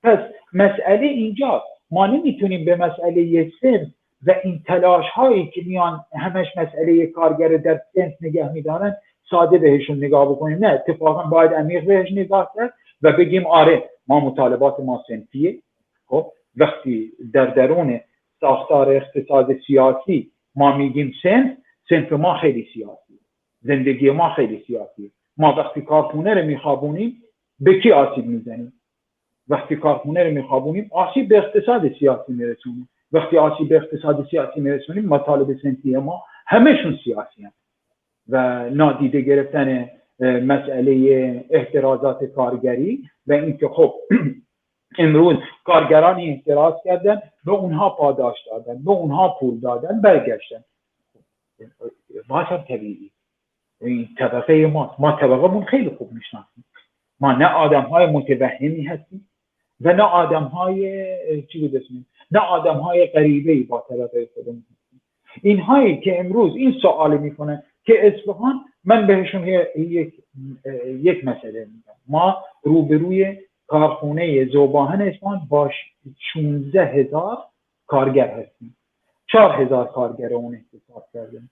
پس مسئله اینجاست، ما نمیتونیم به مسئله سنف و این تلاش هایی که میان همش مسئله کارگر در سنف نگه میدارن ساده بهشون نگاه بکنیم. نه، اتفاقا باید عمیق بهش نگاه کرد و بگیم آره ما مطالبات ما سنفیه. خب وقتی در درون ساختار اقتصاد سیاسی ما میگیم سنف ما خیلی سیاسی، زندگی ما خیلی سیاسی. ما وقتی کارخونه رو میخوابونیم به کی آسیب میزنیم؟ وقتی کارخونه رو میخوابونیم آسیب به اقتصاد سیاسی میرسونیم. وقتی آسیب به اقتصاد سیاسی میرسونیم مطالب سنفی ما همشون سیاسی هم. و نادیده گرفتن مسئله احترازات کارگری و اینکه خب امروز کارگرانی احتراز کردن، به اونها پاداش دادن، به اونها پول دادن، برگشتن. باز طبیعی این طبقه ما طبقه‌مون خیلی خوب میشناسیم. ما نه آدم‌های متوهمی هستیم و نه آدم‌های نه آدم‌های غریبه‌ای با طبقه خودمون هستیم. اینهایی که امروز این سوال میکنن که اصفهان، من بهشون یک مسئله میگم. ما روبروی کارخونه ذوباهن اصفهان با 16,000 کارگر هستیم. 4,000 کارگر اون احتساب کردیم.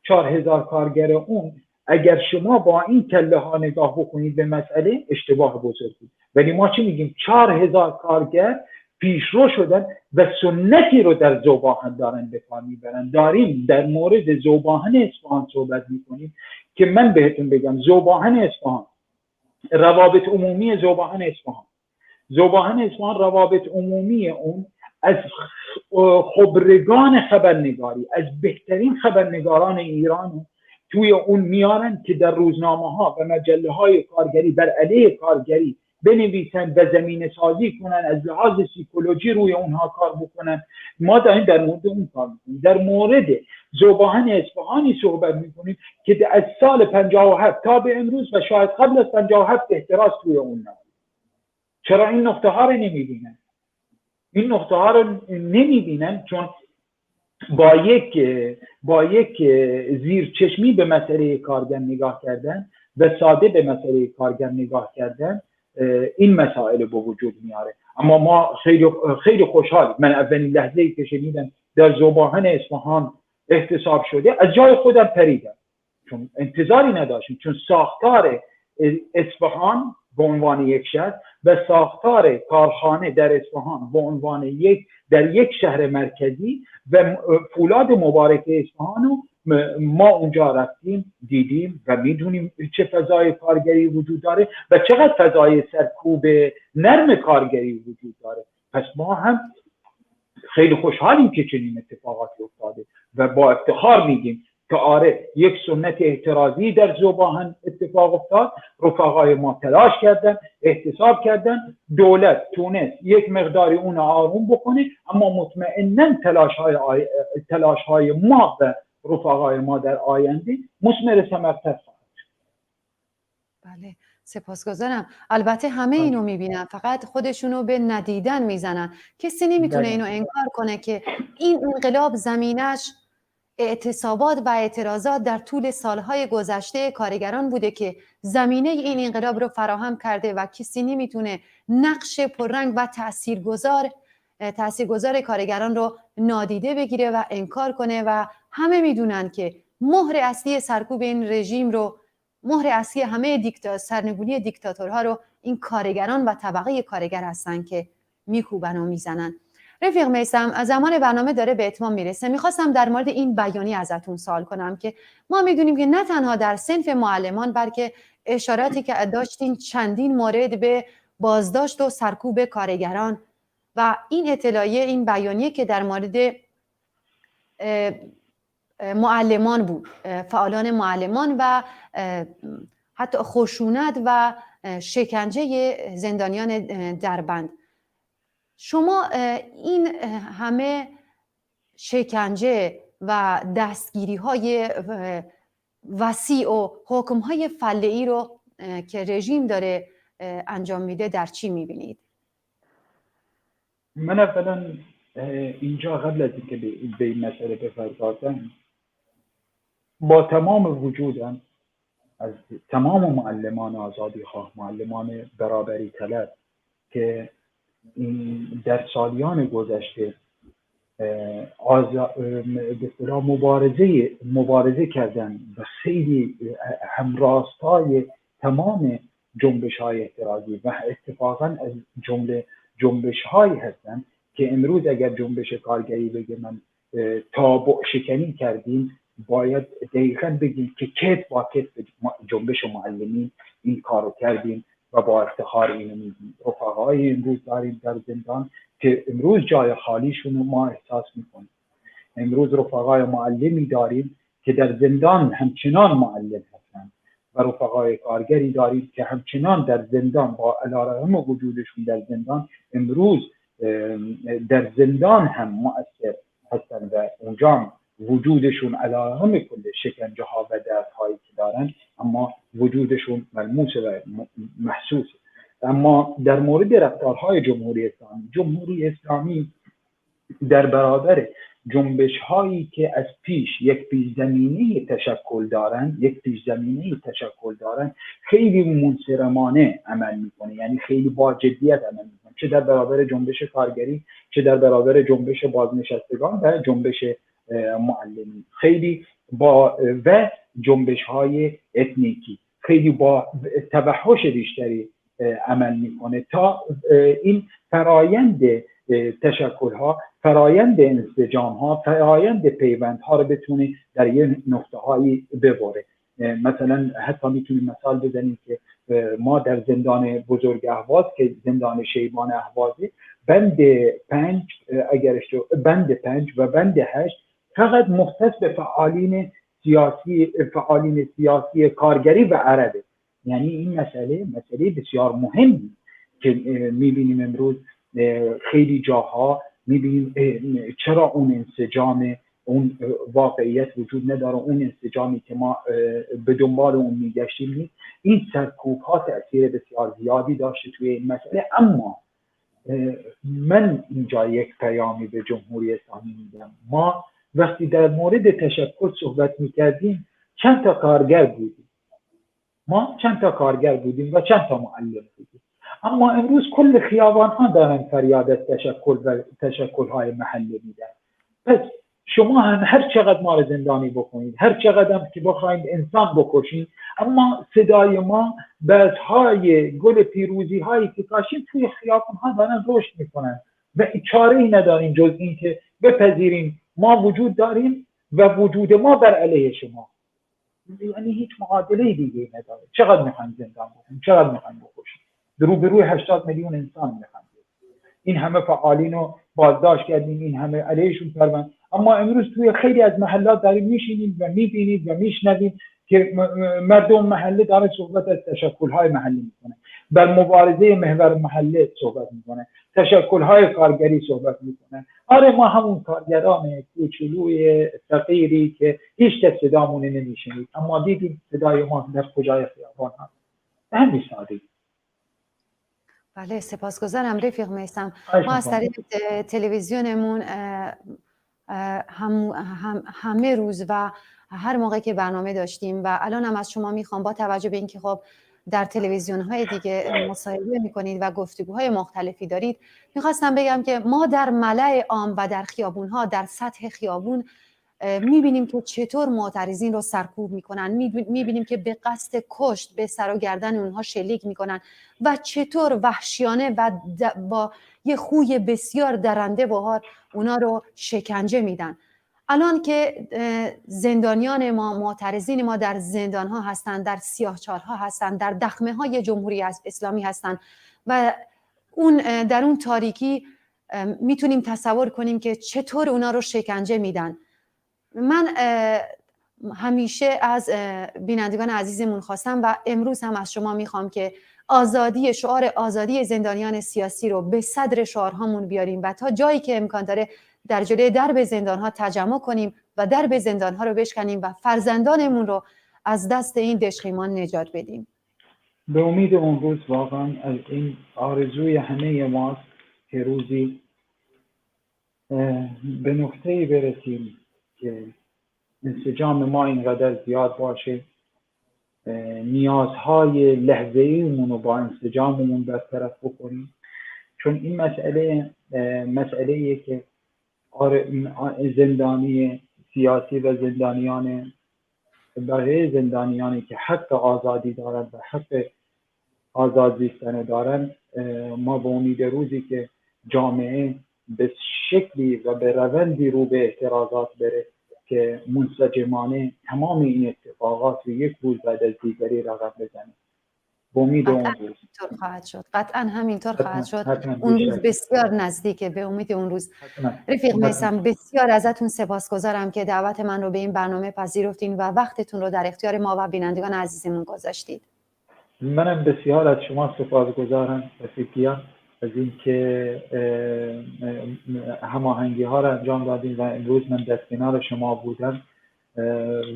4,000 کارگر اون اگر شما با این کله ها نگاه بکنید به مسئله اشتباه بزرگی. ولی ما چی میگیم؟ 4,000 کارگر پیشرو شدن و سنتی رو در ذوباهن دارن به کار میبرن. داریم در مورد ذوباهن اصفهان صحبت میکنیم که من بهتون بگم ذوباهن اصفهان، روابط عمومی ذوباهن اصفهان روابط عمومی اون از خبرگان خبرنگاری، از بهترین خبرنگاران ایران توی اون میارن که در روزنامه ها و مجله های کارگری بر علیه کارگری بنویسن و زمینه سازی کنن، از لحاظ سیکولوژی روی اونها کار بکنن. ما داریم در مورد اون کار میکنیم. در مورد ذوباهن اصفهانی صحبت میکنیم که از سال 57 تا به امروز و شاید قبل از 57 احتراز توی اون نبود. چرا این نقطه ها رو نمیبینن؟ این نقطه ها رو نمیبینن چون با یک زیرچشمی به مسئله کارگر نگاه کردن و ساده به مسئله کارگر نگاه کردن این مسائل به وجود میاره. اما ما خیلی خوشحال، من اولین لحظه‌ای که شنیدم در ذوباهن اصفهان احتساب شده از جای خودم پریدم، چون انتظاری نداشتم، چون ساختار اصفهان به عنوان یک شهر و ساختار کارخانه در اصفهان به عنوان در یک شهر مرکزی و فولاد مبارک اصفهان، ما اونجا رفتیم دیدیم و میدونیم چه فضای کارگری وجود داره و چقدر فضای سرکوب نرم کارگری وجود داره. پس ما هم خیلی خوشحالیم که چنین اتفاقاتی افتاده و با افتخار میگیم که آره یک سنت اعتراضی در ذوباهن اتفاق اتفاق افتاد، رفقای ما تلاش کردن، احتساب کردن، دولت تونست یک مقداری اون آروم بکنه، اما مطمئنا تلاش های ما و رفقای ما در آینده مثمر ثمرتر خواهد. بله، سپاسگزارم. البته همه اینو میبینن، فقط خودشونو به ندیدن میزنن. کسی نمیتونه اینو انکار کنه که این انقلاب زمینش اعتصابات و اعتراضات در طول سالهای گذشته کارگران بوده که زمینه این انقلاب رو فراهم کرده و کسی نمیتونه نقش پررنگ و تاثیرگذار کارگران رو نادیده بگیره و انکار کنه و همه میدونن که مهر اصلی سرکوب این رژیم رو، مهر اصلی همه سرنگونی دیکتاتورها رو این کارگران و طبقه کارگر هستن که میکوبن و میزنن. رفیق میثم، از زمان برنامه داره به اتمام میرسه. میخواستم در مورد این بیانیه ازتون سوال کنم که ما میدونیم که نه تنها در صنف معلمان بلکه اشاراتی که داشتین چندین مورد به بازداشت و سرکوب کارگران و این اطلاعیه، این بیانیه که در مورد معلمان بود، فعالان معلمان و حتی خشونت و شکنجه زندانیان دربند. شما این همه شکنجه و دستگیری های وسیع و حکم های فله‌ای رو که رژیم داره انجام میده در چی میبینید؟ من اولا اینجا قبل از اینکه به این مسئله بپردازم، با تمام وجودم از تمام معلمان آزادی خواه، معلمان برابری طلب که در سالیان گذشته مبارزه کردن و خیلی همراستای تمام جنبش های اعتراضی و اتفاقا از جمله جنبش هایی هستن که امروز اگر جنبش کارگری بگه من تابع شکنی کردیم، باید دقیقا بگیم که کتف با کتف جنبش معلمین این کارو کردیم و با افتخار اینو میگیم. رفقای امروز داریم در زندان که امروز جای خالیشون رو ما احساس میکنیم. امروز رفقای معلمی داریم که در زندان همچنان معلم هستن و رفقای کارگری داریم که همچنان در زندان با علارغم وجودشون در زندان امروز در زندان هم مؤثر هستن و اونجا وجودشون علارغم کل شکنجه ها و دردهایی که دارن اما وجودشون ملموس و محسوس. اما در مورد رفتارهای جمهوری اسلامی در برابر جنبش هایی که از پیش یک پیش زمینه تشکل دارن خیلی منصرمانه عمل میکنه، یعنی خیلی با جدیت عمل میکنه، چه در برابر جنبش کارگری، چه در برابر جنبش بازنشستگان و جنبش معلمین، خیلی با و جنبش های اتنیکی خیلی با توحش بیشتری عمل میکنه تا این فرایند تشکل ها، فرایند انسجام ها، فرایند پیوند ها رو بتونه در یه نقطه هایی ببره. مثلا حتی میتونیم مثال بزنیم که ما در زندان بزرگ اهواز که زندان شیبان اهوازه بند 5 و بند 8 فقط مختص به فعالین سیاسی کارگری و عربه. یعنی این مسئله بسیار مهمی که میبینیم امروز خیلی جاها میبینیم چرا اون انسجام، اون واقعیت وجود نداره، اون انسجامی که ما به دنبال اون میگشتیم نیست. این سرکوب ها تأثیر بسیار زیادی داشته توی این مسئله. اما من اینجا یک پیامی به جمهوری اسلامی میدم. ما وقتی در مورد تشکل صحبت میکردیم چند تا کارگر بودیم و چند تا معلم بودیم، اما امروز کل خیابان ها دارن فریاد از تشکل و تشکل های محلی میدن. پس شما هم هر چقدر ما رو زندانی بکنید، هر چقدر هم که بخواید انسان بکشید، اما صدای ما بذهای گل پیروزی هایی که کاشیم توی خیابان ها دارن رشد میکنن و چاره ای نداریم جز این که بپذیریم ما وجود داریم و وجود ما بر علیه شما. یعنی هیچ معادله دیگه نداره. چقدر میخوایم زندان بکنیم، چقدر میخوایم بکشیم؟ روبروی 80 میلیون انسان میخوایم. این همه فعالین رو بازداشت کردیم، این همه علیهشون کردن، اما امروز توی خیلی از محلات داریم میشینیم و میبینیم و میشنویم که مردم محله داره صحبت از تشکل‌های محلی میکنه، بر مبارزه محور محله صحبت میکنه، تشکل‌های کارگری صحبت میکنه. آره ما همون کارگران کوچولوی فقیری که هیچ کس صدامون نمیشنید، اما دیدیم صدای ما در کجای خیابان هست. به همین سادگی. بله سپاسگزارم رفیق میثم. ما از طریق تلویزیونمون همه روز و هر موقع که برنامه داشتیم و الان هم از شما میخوام با توجه به اینکه خب در تلویزیون های دیگه مصاحبه میکنید و گفتگوهای مختلفی دارید، میخواستم بگم که ما در ملأ عام و در خیابون ها، در سطح خیابون میبینیم که چطور معترضین رو سرکوب میکنن، میبینیم که به قصد کشت به سر و گردن اونها شلیک میکنن و چطور وحشیانه و با یه خوی بسیار درنده و حار اونا رو شکنجه میدن. الان که زندانیان ما، معترضین ما در زندان ها هستند، در سیاهچالها هستند، در دخمه های جمهوری اسلامی هستند و در اون تاریکی میتونیم تصور کنیم که چطور اونا رو شکنجه میدن. من همیشه از بینندگان عزیزمون خواستم و امروز هم از شما میخوام که شعار آزادی زندانیان سیاسی رو به صدر شعارهامون بیاریم و تا جایی که امکان داره در جلوی درب زندانها تجمع کنیم و درب زندانها رو بشکنیم و فرزندانمون رو از دست این دژخیمان نجات بدیم. به امید اون روز واقعا از این آرزوی همه ماست که روزی به نقطه‌ای برسیم که انسجام ما اینقدر زیاد باشه، نیازهای لحظه‌ایمون رو با انسجاممون برطرف بکنیم. چون این مسئله‌ایه که زندانی سیاسی و بقیه زندانیانی که حق آزادی دارن و حق آزاد زیستن دارن، ما به امید روزی که جامعه به شکلی و به روندی رو به اعتراضات بره که منسجمانه تمام این اتفاقات رو یک روز بعد از دیگری رقم بزنه. به امید اون روز قطعا همینطور خواهد شد. اون روز بسیار نزدیکه، به امید اون روز. رفیق میثم بسیار ازتون سپاسگزارم که دعوت من رو به این برنامه پذیرفتین و وقتتون رو در اختیار ما و بینندگان عزیزمون گذاشتید. منم بسیار از شما سپاسگزارم رفیقیان از اینکه هماهنگی ها رو انجام دادیم و امروز من در کنار شما بودم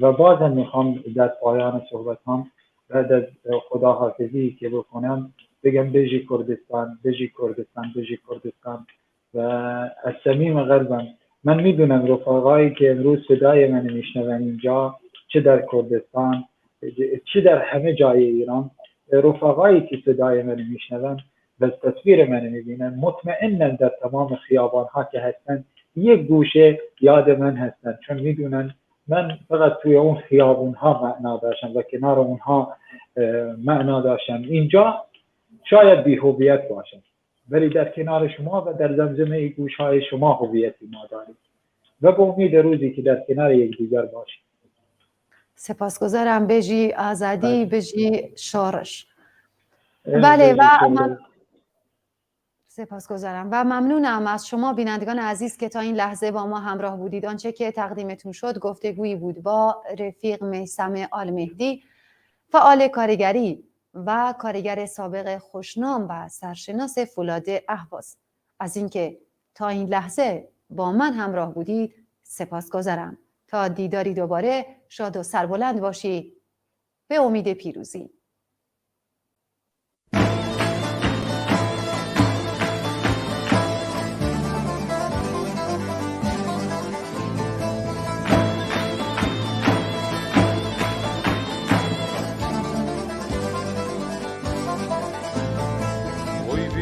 و بازم میخوام در پایان صحبت هم بعد از خداحافظی که بکنم بگم بژی کردستان، بژی کردستان، بژی کردستان و از صمیم قلبم من میدونم رفقایی که امروز صدای من میشنون اینجا، چه در کردستان چه در همه جای ایران، رفقایی که صدای من میشنون و تصویر من میبینن، مطمئنن در تمام خیابان ها که هستن یک گوشه یاد من هستن، چون میدونن من فقط توی اون خیابون ها معنا داشتم و کنار اونها معنا داشتم. اینجا شاید بی هویت باشم ولی در کنار شما و در زمزمه گوش های شما هویتی ما داریم و به امید روزی که در کنار یکدیگر باشیم. سپاسگزارم. بژی آزادی، بژی شورش. بله و سپاسگزارم و ممنونم از شما بینندگان عزیز که تا این لحظه با ما همراه بودید. آنچه که تقدیمتون شد گفتگویی بود با رفیق میثم آلمهدی، فعال کارگری و کارگر سابق خوشنام و سرشناس فولاد اهواز. از اینکه تا این لحظه با من همراه بودید سپاسگزارم. تا دیداری دوباره شاد و سربلند باشید. به امید پیروزی.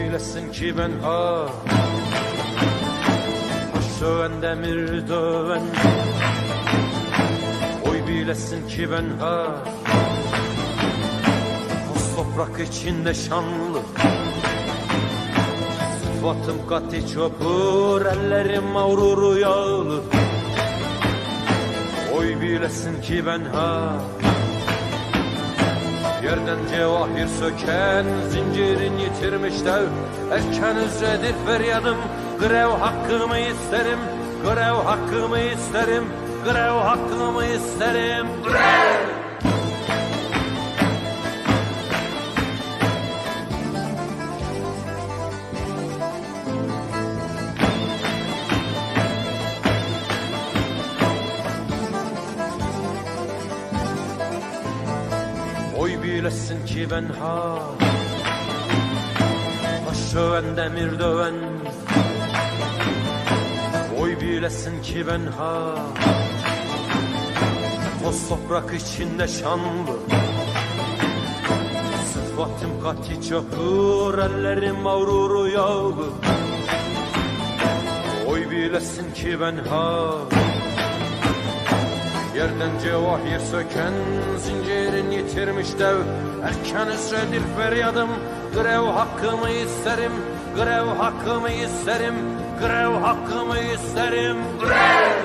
Bilesin ki ben söven demir döven. Oy bilesin ki ben toprak içinde şanlı. Sıfatım katı çöpür, ellerim mağruru yağlı. Oy bilesin ki ben yerden cevahir söken, zincirin yitirmiş dev. Erken üzredir feryadım, grev hakkımı isterim, grev hakkımı isterim, grev hakkımı isterim, grev! bilesin ki ben ha taş döven demir döven. Oy bilesin ki ben ha toz toprak içinde şanlı. Sıfatım kati çakır, ellerim mağruru yağlı. Oy bilesin ki ben ha yerden cevahir söken, zincirin yitirmiş dev. Erken üsredir feryadım, grev hakkımı isterim. Grev hakkımı isterim, grev hakkımı isterim. Grev!